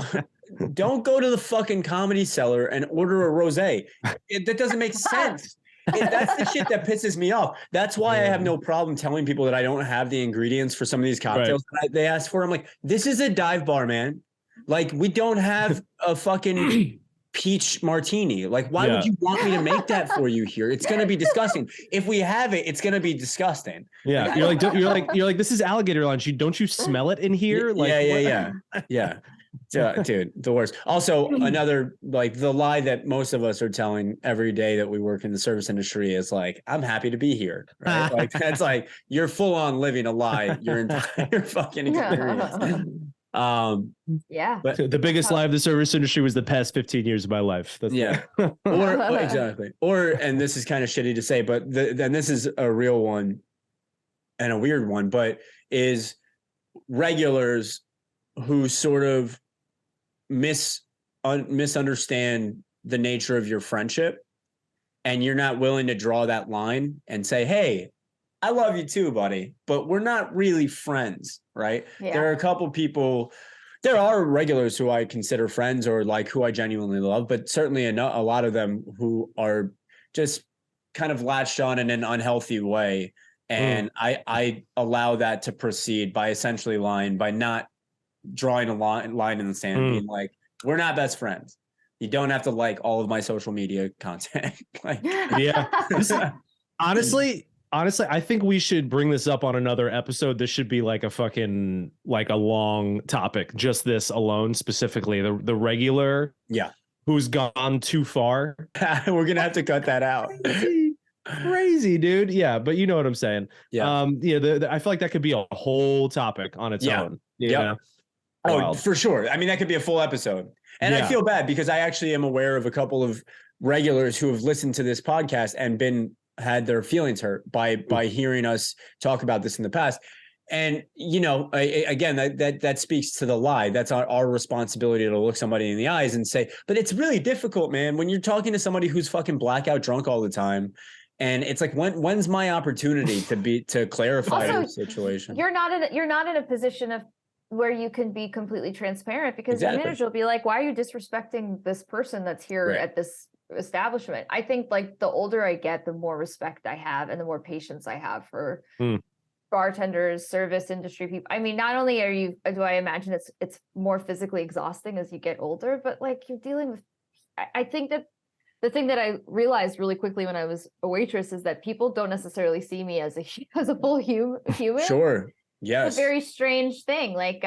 don't go to the fucking Comedy Cellar and order a rosé. That doesn't make sense. That's the shit that pisses me off. That's why I have no problem telling people that I don't have the ingredients for some of these cocktails that they ask for. I'm like, this is a dive bar, man. Like, we don't have a fucking peach martini. Like, why would you want me to make that for you here? It's going to be disgusting. If we have it, it's going to be disgusting. Yeah. You're like, this is alligator lunch. Don't you smell it in here? Like, yeah. Dude, the worst. Also, another, like, the lie that most of us are telling every day that we work in the service industry is like, I'm happy to be here. Right? Like, that's like, you're full on living a lie your entire fucking experience. But the biggest lie of the service industry was the past 15 years of my life. That's exactly. And this is kind of shitty to say, but then this is a real one and a weird one, but is regulars who sort of misunderstand the nature of your friendship, and you're not willing to draw that line and say, hey, I love you too, buddy, but we're not really friends, right? There are a couple people, there are regulars who I consider friends or like who I genuinely love, but certainly a lot of them who are just kind of latched on in an unhealthy way. And I allow that to proceed by essentially lying, by not drawing a line in the sand, being like, we're not best friends. You don't have to like all of my social media content. Honestly, I think we should bring this up on another episode. This should be like a fucking, like a long topic, just this alone, specifically the regular who's gone too far. We're gonna have to cut that out. Crazy, dude. Yeah, but you know what I'm saying. I feel like that could be a whole topic on its own. Oh, for sure. I mean, that could be a full episode. And I feel bad because I actually am aware of a couple of regulars who have listened to this podcast and had their feelings hurt by hearing us talk about this in the past. And, again, that speaks to the lie. That's our responsibility to look somebody in the eyes and say, but it's really difficult, man, when you're talking to somebody who's fucking blackout drunk all the time. And it's like, when's my opportunity to clarify the situation? You're not in a position of where you can be completely transparent, because the manager will be like, why are you disrespecting this person that's here at this establishment? I think like the older I get, the more respect I have and the more patience I have for bartenders, service industry people. I mean, not only do I imagine it's more physically exhausting as you get older, but like you're dealing with, I think that the thing that I realized really quickly when I was a waitress is that people don't necessarily see me as a full human. Sure. Yes. It's a very strange thing. Like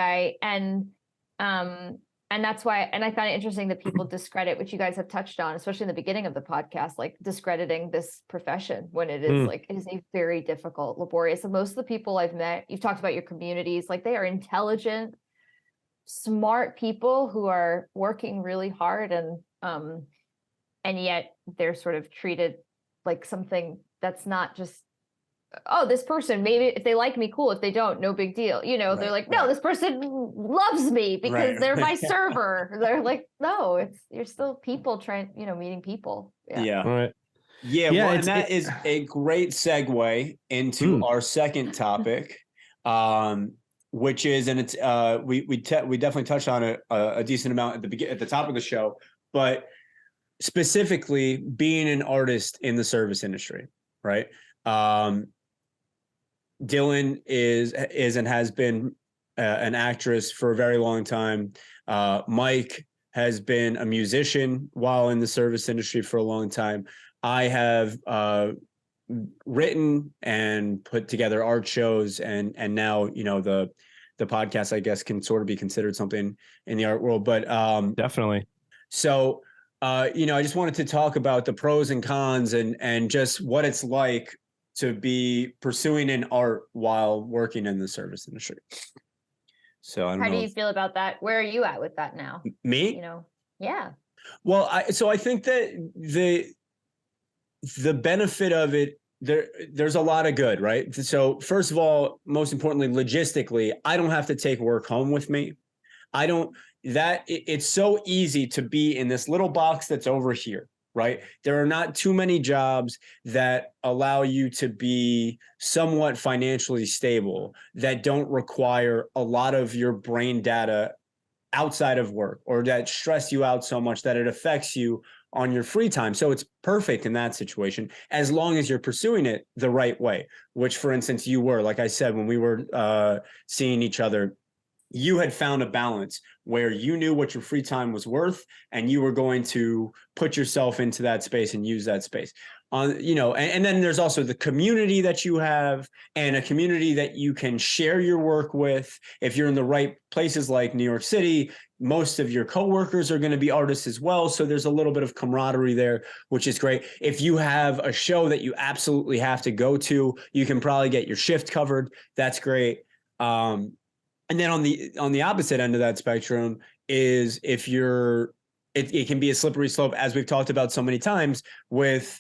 And that's why, and I find it interesting that people discredit, which you guys have touched on, especially in the beginning of the podcast, like discrediting this profession when it is like, it is a very difficult, laborious. And most of the people I've met, you've talked about your communities, like they are intelligent, smart people who are working really hard, and yet they're sort of treated like something that's not just, oh, this person, maybe if they like me, cool. If they don't, no big deal. You know, they're like, no, this person loves me because they're my server. They're like, no, you're still people trying, meeting people. Yeah. Right. Yeah. Well, and that is a great segue into our second topic, which is, and it's, we definitely touched on it a decent amount at the top of the show, but specifically being an artist in the service industry, right? Dylan is and has been an actress for a very long time. Mike has been a musician while in the service industry for a long time. I have written and put together art shows, and now the podcast, I guess, can sort of be considered something in the art world. But definitely. So I just wanted to talk about the pros and cons and just what it's like to be pursuing an art while working in the service industry. So how do you feel about that? Where are you at with that now? Me? Yeah. Well, I think that the benefit of it, there's a lot of good, right? So first of all, most importantly, logistically, I don't have to take work home with me. It's so easy to be in this little box that's over here. Right. There are not too many jobs that allow you to be somewhat financially stable that don't require a lot of your brain data outside of work, or that stress you out so much that it affects you on your free time. So it's perfect in that situation, as long as you're pursuing it the right way, which, for instance, you were. Like I said, when we were seeing each other, you had found a balance where you knew what your free time was worth, and you were going to put yourself into that space and use that space. And then there's also the community that you have, and a community that you can share your work with. If you're in the right places like New York City, most of your coworkers are going to be artists as well. So there's a little bit of camaraderie there, which is great. If you have a show that you absolutely have to go to, you can probably get your shift covered. That's great. And then on the opposite end of that spectrum is if it can be a slippery slope, as we've talked about so many times, with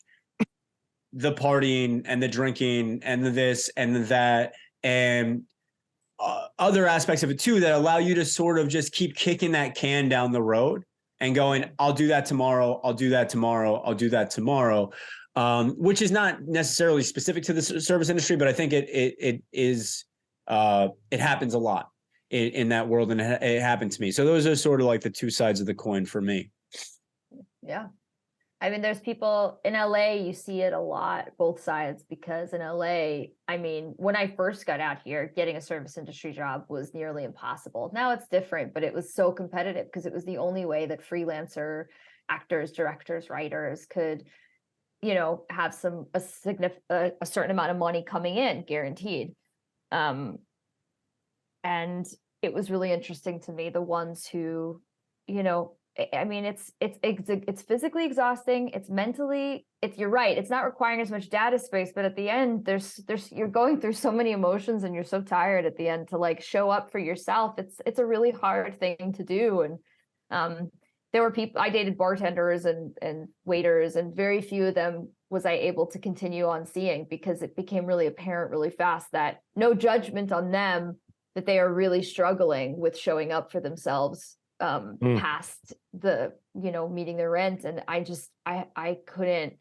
the partying and the drinking and the this and the that and other aspects of it too, that allow you to sort of just keep kicking that can down the road and going, I'll do that tomorrow. I'll do that tomorrow. I'll do that tomorrow. Which is not necessarily specific to the service industry, but I think it happens a lot in that world, and it happened to me. So those are sort of like the two sides of the coin for me. Yeah. I mean, there's people in LA, you see it a lot, both sides, because in LA, I mean, when I first got out here, getting a service industry job was nearly impossible. Now it's different, but it was so competitive because it was the only way that freelancer actors, directors, writers could, have a certain amount of money coming in, guaranteed. And it was really interesting to me, the ones who, I mean, it's physically exhausting. It's mentally, you're right. It's not requiring as much data space, but at the end, you're going through so many emotions, and you're so tired at the end to like show up for yourself. It's a really hard thing to do. And there were people, I dated bartenders and waiters, and very few of them was I able to continue on seeing, because it became really apparent really fast that, no judgment on them, that they are really struggling with showing up for themselves past the, meeting their rent. And I couldn't,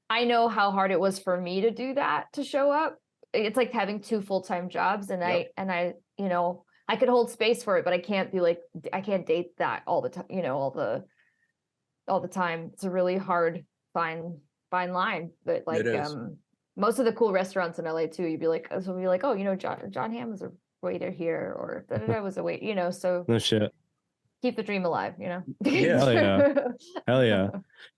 I know how hard it was for me to do that, to show up. It's like having two full-time jobs, and yep. I could hold space for it, but I can't date that all the time, all the time. It's a really hard fine line. But like most of the cool restaurants in LA too, you'd be like, oh, John Hamm was a waiter here, or da was a wait, so no shit. Keep the dream alive, Yeah. Hell yeah. Hell yeah.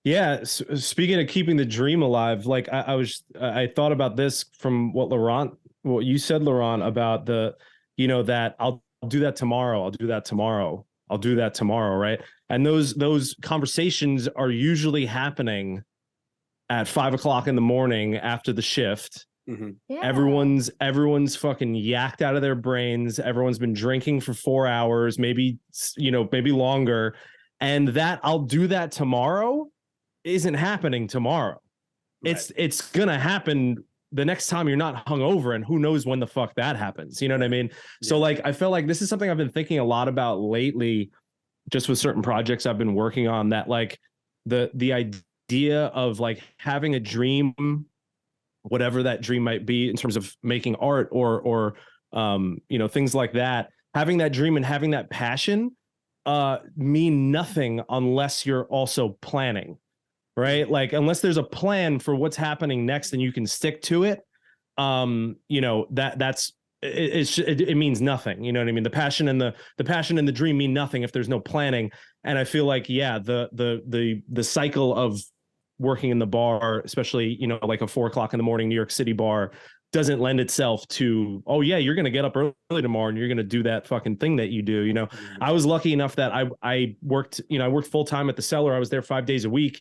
Yeah. Speaking of keeping the dream alive, like I thought about this from what you said, Laurent, about that I'll do that tomorrow. I'll do that tomorrow. Right. And those conversations are usually happening at 5 o'clock in the morning after the shift. Mm-hmm. Yeah. Everyone's fucking yacked out of their brains. Everyone's been drinking for 4 hours, maybe longer. And that I'll do that tomorrow isn't happening tomorrow. Right. It's gonna happen the next time you're not hungover, and who knows when the fuck that happens. You know what I mean? Yeah. So like, I feel like this is something I've been thinking a lot about lately, just with certain projects I've been working on, that like the idea of like having a dream, whatever that dream might be in terms of making art or things like that, having that dream and having that passion mean nothing unless you're also planning. Right. Like, unless there's a plan for what's happening next and you can stick to it, it means nothing. You know what I mean? The passion and the dream mean nothing if there's no planning. And I feel like, yeah, the cycle of working in the bar, especially, like a 4 o'clock in the morning New York City bar, doesn't lend itself to, oh yeah, you're going to get up early tomorrow and you're going to do that fucking thing that you do. I was lucky enough that I worked full time at the Cellar. I was there 5 days a week.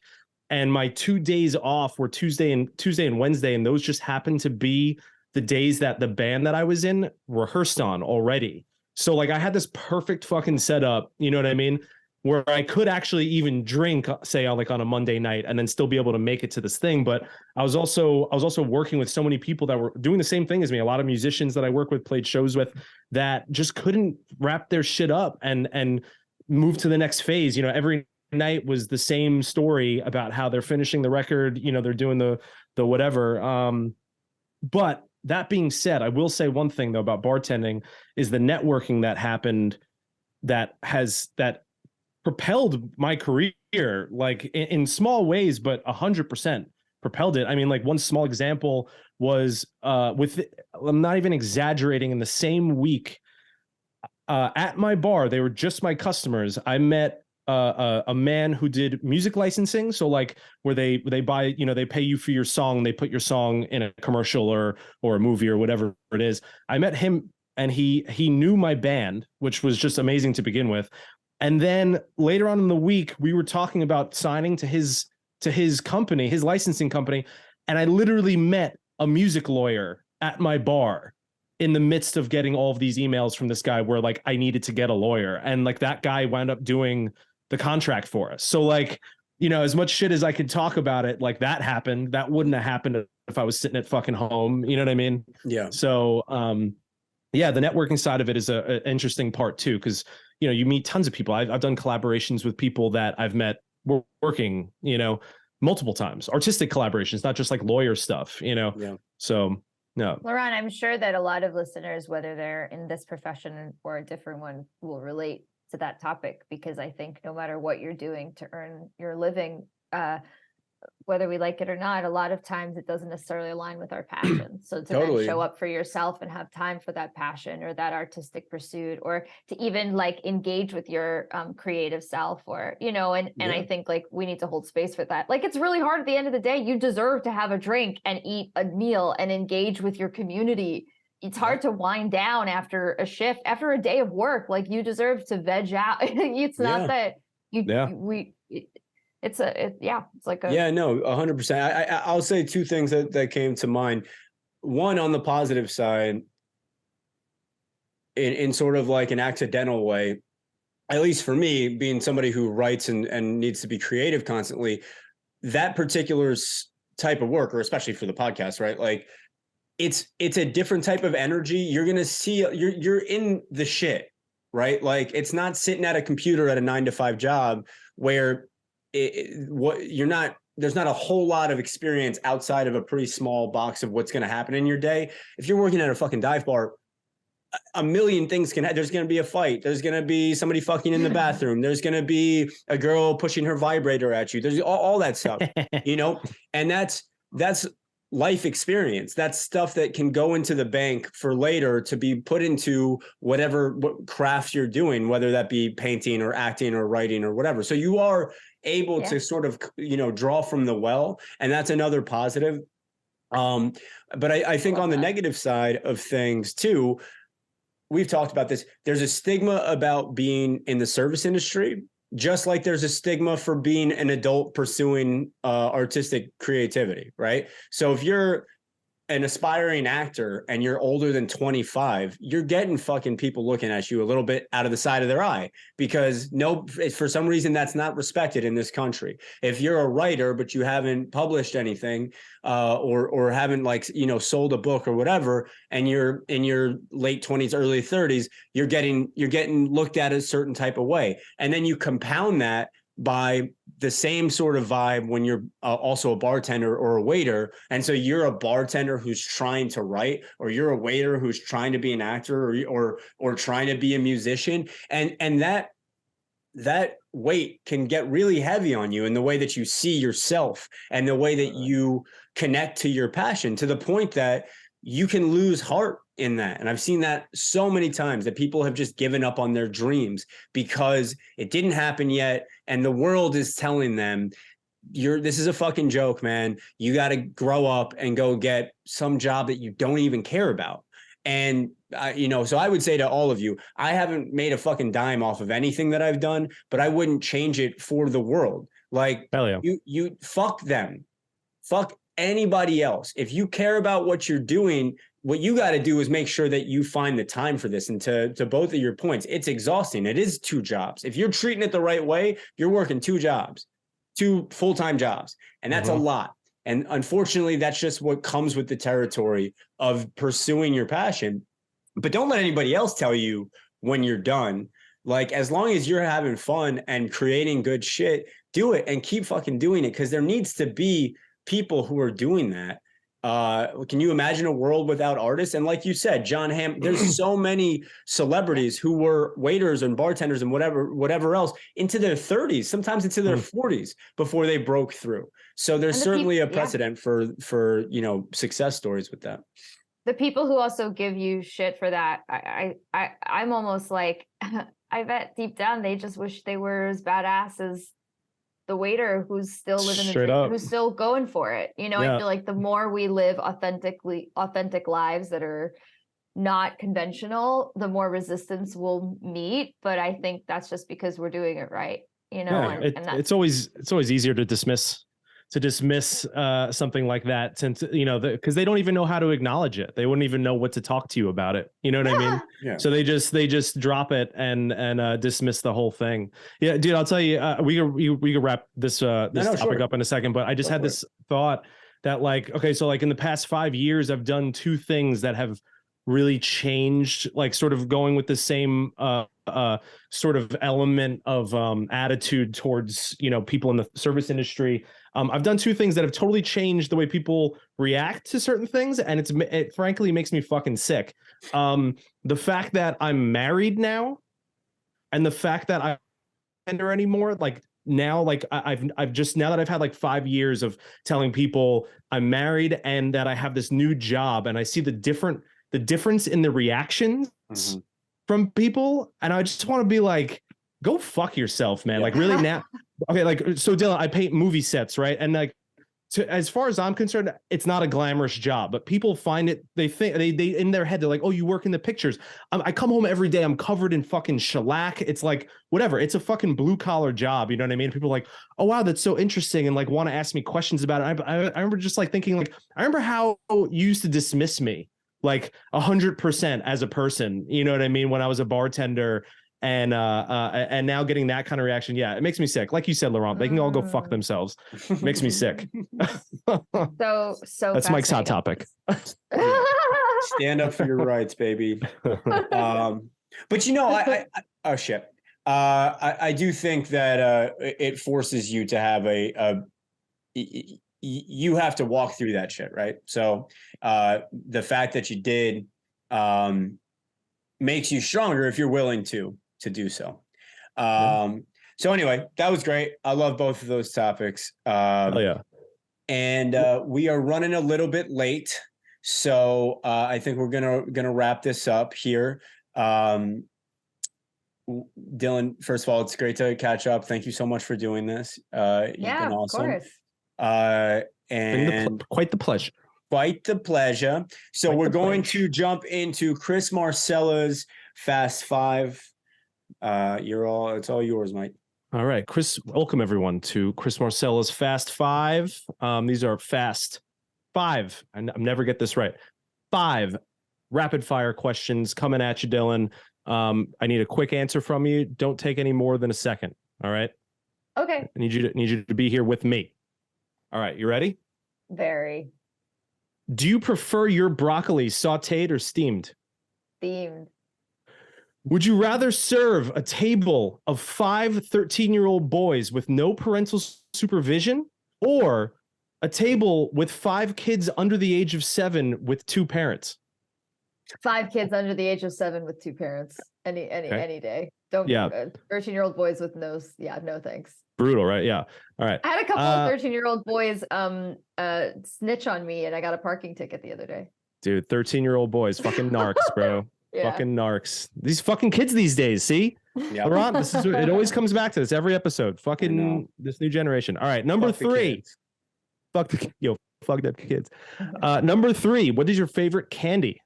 And my 2 days off were Tuesday and Wednesday. And those just happened to be the days that the band that I was in rehearsed on already. So like, I had this perfect fucking setup, you know what I mean? Where I could actually even drink, say, like on a Monday night, and then still be able to make it to this thing. But I was also working with so many people that were doing the same thing as me. A lot of musicians that I work with, played shows with, that just couldn't wrap their shit up and move to the next phase. Every night was the same story about how they're finishing the record, they're doing the whatever. But that being said, I will say one thing though about bartending is the networking that happened that propelled my career, like in small ways, but 100% propelled it. I mean, like, one small example was I'm not even exaggerating, in the same week at my bar, they were just my customers. I met a man who did music licensing. So like, where they buy, they pay you for your song, they put your song in a commercial or a movie or whatever it is. I met him, and he knew my band, which was just amazing to begin with. And then later on in the week, we were talking about signing to his company, his licensing company. And I literally met a music lawyer at my bar in the midst of getting all of these emails from this guy where like I needed to get a lawyer. And like, that guy wound up doing the contract for us. So like, as much shit as I could talk about it, like, that happened. That wouldn't have happened if I was sitting at fucking home. You know what I mean? Yeah. So, yeah, the networking side of it is an interesting part too, because you meet tons of people. I've done collaborations with people that I've met working, multiple times. Artistic collaborations, not just like lawyer stuff. Yeah. So no. Laurent, I'm sure that a lot of listeners, whether they're in this profession or a different one, will relate to that topic, because I think no matter what you're doing to earn your living, whether we like it or not, a lot of times it doesn't necessarily align with our passion. So to then show up for yourself and have time for that passion or that artistic pursuit, or to even like engage with your creative self, or, I think like we need to hold space for that. Like, it's really hard at the end of the day. You deserve to have a drink and eat a meal and engage with your community. It's hard to wind down after a shift, after a day of work. Like, you deserve to veg out. It's not that it's like a... Yeah, no, 100%. I'll say two things that came to mind. One, on the positive side, in sort of like an accidental way, at least for me, being somebody who writes and needs to be creative constantly, that particular type of work, or especially for the podcast, right? Like, it's a different type of energy. You're going to see, you're in the shit, right? Like, it's not sitting at a computer at a 9-to-5 job where there's not a whole lot of experience outside of a pretty small box of what's going to happen in your day. If you're working at a fucking dive bar, a million things there's going to be a fight. There's going to be somebody fucking in the bathroom. There's going to be a girl pushing her vibrator at you. There's all that stuff, and that's life experience. That's stuff that can go into the bank for later to be put into what craft you're doing, whether that be painting or acting or writing or whatever. So you are able to sort of, draw from the well, and that's another positive. But I think on the negative side of things too, we've talked about this. There's a stigma about being in the service industry, just like there's a stigma for being an adult pursuing artistic creativity, right? So if you're an aspiring actor and you're older than 25, you're getting fucking people looking at you a little bit out of the side of their eye, because for some reason that's not respected in this country. If you're a writer but you haven't published anything or haven't, like, you know, sold a book or whatever, and you're in your late 20s, early 30s, you're getting looked at a certain type of way. And then you compound that by the same sort of vibe when you're also a bartender or a waiter. And so you're a bartender who's trying to write, or you're a waiter who's trying to be an actor, or trying to be a musician. And that weight can get really heavy on you in the way that you see yourself and the way that you connect to your passion, to the point that you can lose heart in that. And I've seen that so many times, that people have just given up on their dreams because it didn't happen yet. And the world is telling them, this is a fucking joke, man. You got to grow up and go get some job that you don't even care about. And, so I would say to all of you, I haven't made a fucking dime off of anything that I've done, but I wouldn't change it for the world. Like, you fuck them, fuck anybody else. If you care about what you're doing, what you got to do is make sure that you find the time for this. And to both of your points, it's exhausting. It is 2 jobs. If you're treating it the right way, you're working 2 jobs, 2 full-time jobs. And that's a lot. And unfortunately, that's just what comes with the territory of pursuing your passion. But don't let anybody else tell you when you're done. Like, as long as you're having fun and creating good shit, do it and keep fucking doing it, because there needs to be people who are doing that. Can you imagine a world without artists? And like you said, John Hamm, there's so many celebrities who were waiters and bartenders and whatever else into their 30s, sometimes into their 40s before they broke through. So there's certainly a precedent for success stories with that. The people who also give you shit for that, I'm almost like, I bet deep down they just wish they were as badass as the waiter who's still living the dream, who's still going for it. I feel like the more we live authentic lives that are not conventional, the more resistance we'll meet. But I think that's just because we're doing it right. It's always easier to dismiss something like that, since because they don't even know how to acknowledge it. They wouldn't even know what to talk to you about it. You know what I mean? Yeah. So they just drop it and dismiss the whole thing. Yeah, dude, I'll tell you, we can wrap this topic up in a second, but I just had this thought that, like, okay, so like in the past 5 years, I've done 2 things that have really changed, like sort of going with the same sort of element of attitude towards people in the service industry. I've done 2 things that have totally changed the way people react to certain things, and it frankly makes me fucking sick. The fact that I'm married now, and the fact that I don't tender anymore, like now, like I've just, now that I've had like 5 years of telling people I'm married and that I have this new job, and I see the difference in the reactions from people, and I just want to be like, go fuck yourself, man. Like, really now. Okay, like, so Dylan, I paint movie sets, right? And like, as far as I'm concerned, it's not a glamorous job, but people find it, they think they in their head, they're like, oh, you work in the pictures. I come home every day, I'm covered in fucking shellac. It's like, whatever, it's a fucking blue collar job. You know what I mean? People are like, oh wow, that's so interesting, and like want to ask me questions about it. I remember just like thinking, like, I remember how you used to dismiss me like 100% as a person. You know what I mean? When I was a bartender. And now getting that kind of reaction, yeah, it makes me sick. Like you said, Laurent, they can all go fuck themselves. It makes me sick. So that's Mike's hot topic. Stand up for your rights, baby. But oh shit. I do think that it forces you to have you have to walk through that shit, right? So the fact that you did makes you stronger if you're willing to do so. So anyway, that was great. I love both of those topics. And we are running a little bit late, so I think we're gonna wrap this up here. Dylan, first of all, it's great to catch up. Thank you so much for doing this. You've been awesome. Of course. And quite the pleasure. Quite the pleasure. So we're going to jump into Chris Marcella's Fast Five. It's all yours, Mike. All right, Chris, welcome everyone to Chris Marcella's Fast Five. These are Fast Five, and I'm never get this right. 5 rapid fire questions coming at you, Dylan. I need a quick answer from you. Don't take any more than a second. All right. Okay. I need you to be here with me. All right, you ready? Very. Do you prefer your broccoli sautéed or steamed? Themed. Would you rather serve a table of 5 13-year-old boys with no parental supervision, or a table with 5 kids under the age of 7 with 2 parents? 5 kids under the age of 7 with 2 parents. Any day. Don't. 13-year-old boys with no thanks. Brutal, right? Yeah. All right. I had a couple of 13-year-old boys snitch on me, and I got a parking ticket the other day. Dude, 13-year-old boys, fucking narcs, bro. Yeah. Fucking narcs. These fucking kids these days, see? Yeah. Laurent, it always comes back to this every episode. Fucking this new generation. All right, number 3. Fuck that kids. Number 3, what is your favorite candy?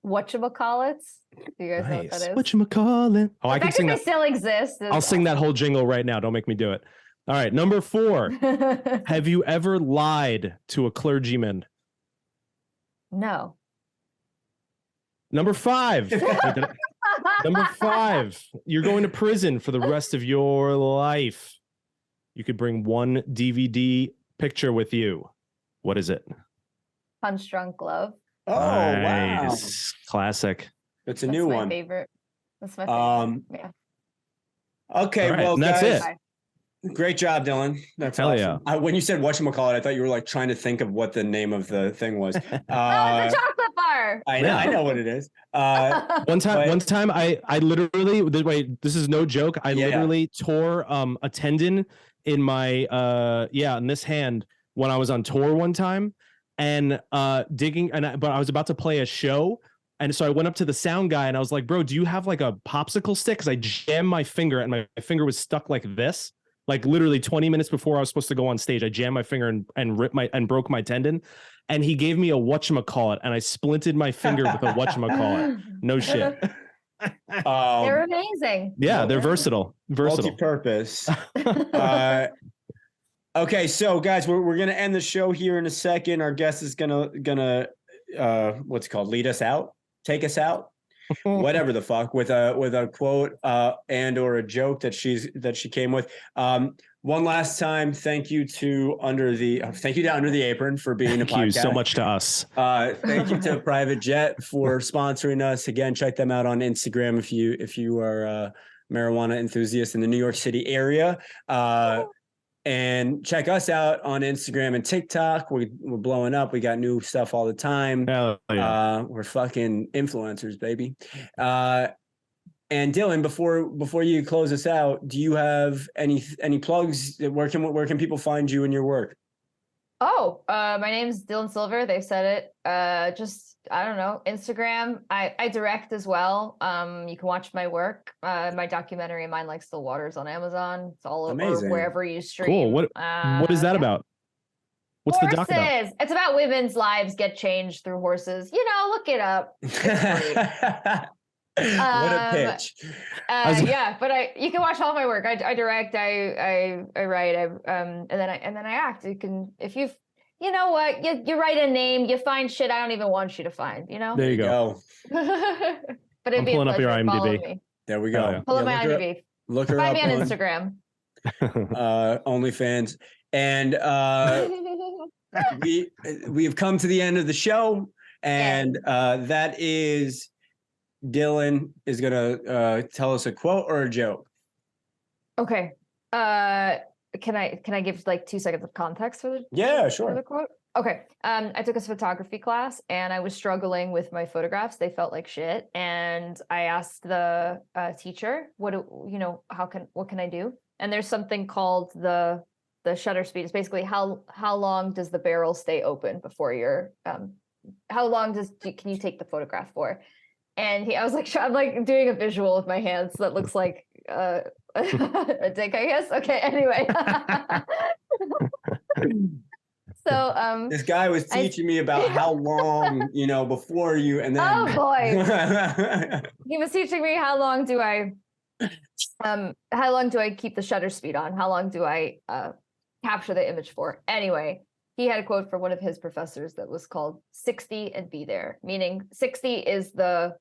Whatchamacallits? Do you guys know what that is? Whatchamacallit? Oh, I can sing that. They still exist. I'll sing that whole jingle right now. Don't make me do it. All right, number 4. Have you ever lied to a clergyman? No. Number 5. Number 5. You're going to prison for the rest of your life. You could bring one DVD picture with you. What is it? Punch Drunk Love. Oh, nice. Wow. Classic. That's a new one. Favorite. That's my favorite. Yeah. Okay, right, well, that's guys, it. Great job, Dylan. That's Hell awesome. yeah. When you said whatchamacallit, I thought you were like trying to think of what the name of the thing was. It's a chocolate bar. I know what it is. One time I literally, wait, this is no joke. I literally tore a tendon in my in this hand when I was on tour one time, and but I was about to play a show. And so I went up to the sound guy and I was like, bro, do you have like a popsicle stick? Because I jammed my finger and my finger was stuck like this. Like literally 20 minutes before I was supposed to go on stage, I jammed my finger and broke my tendon. And he gave me a whatchamacallit, and I splinted my finger with a whatchamacallit. No shit. They're amazing. Yeah, they're versatile. Multi-purpose. Okay, so guys, we're gonna end the show here in a second. Our guest is gonna what's it called? Lead us out, take us out, whatever the fuck, with a quote and or a joke that she came with. One last time, thank you to Under the Apron for being a podcast. Thank you so much to us. Thank you to Private Jet for sponsoring us. Again, check them out on Instagram if you are a marijuana enthusiast in the New York City area. And check us out on Instagram and TikTok. We're blowing up. We got new stuff all the time. Hell yeah. We're fucking influencers, baby. And Dylan, before you close us out, do you have any plugs? Where can people find you and your work? Oh, my name's Dylan Silver. They've said it. Just, I don't know, Instagram. I direct as well. You can watch my work. My documentary, Mine Like Still Waters, on Amazon. It's all over wherever you stream. Cool. What is that about? What's horses. The doc about? It's about women's lives get changed through horses. Look it up. What a pitch. You can watch all my work. I direct, I write, and then I act. You can, if you know what, you write a name, you find shit I don't even want you to find, There you go. But it'd be pulling a up your pleasure. IMDb. Follow me. There we go. Oh, yeah. Pull up my IMDb. Look her Find up me on Instagram. OnlyFans. And we've come to the end of the show, and that is Dylan is gonna tell us a quote or a joke. Okay. Can I give like 2 seconds of context for the quote? Okay. I took a photography class and I was struggling with my photographs. They felt like shit. And I asked the teacher, what can I do? And there's something called the shutter speed. It's basically how long does the barrel stay open before you're how long can you take the photograph for? And I was like, I'm like doing a visual with my hands that looks like a dick, I guess. Okay, anyway. So This guy was teaching me about how long, before you, and then. Oh boy. He was teaching me how long do I keep the shutter speed on? How long do I capture the image for? Anyway, he had a quote from one of his professors that was called 60 and be there, meaning 60 is the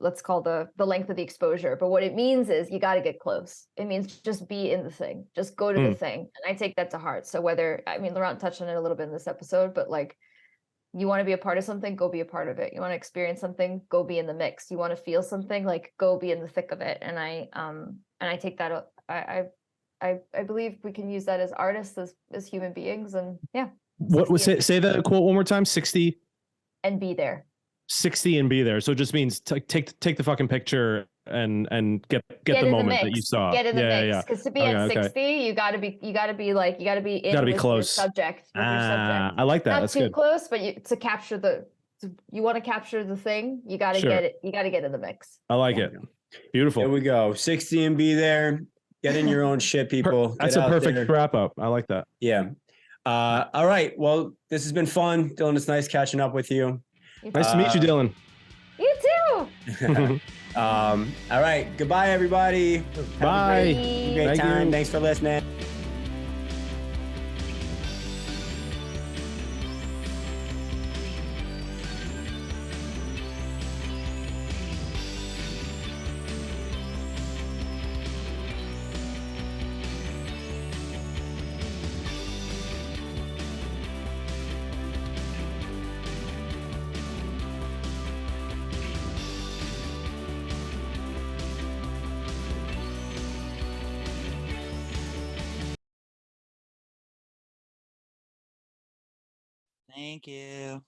let's call the length of the exposure. But what it means is you got to get close. It means just be in the thing, just go to the thing. And I take that to heart. So Laurent touched on it a little bit in this episode, but like, you want to be a part of something, go be a part of it. You want to experience something, go be in the mix. You want to feel something, like go be in the thick of it. And I take that, I believe we can use that as artists, as human beings. And yeah. What was it? Say the quote one more time. 60 and be there. 60 and be there. So it just means take the fucking picture and get the moment that you saw. Get in the mix. Because to be at 60, you gotta be close. Subject. I like that. Not That's too good. close, but you want to capture the thing, you gotta get it. You gotta get in the mix. I like it. Beautiful. There we go. 60 and be there. Get in your own shit, people. That's a perfect wrap up. I like that. Yeah. All right. Well, this has been fun. Dylan, it's nice catching up with you. Nice to meet you, Dylan. You too. All right. Goodbye, everybody. Bye. Great time. Thanks for listening. Thank you.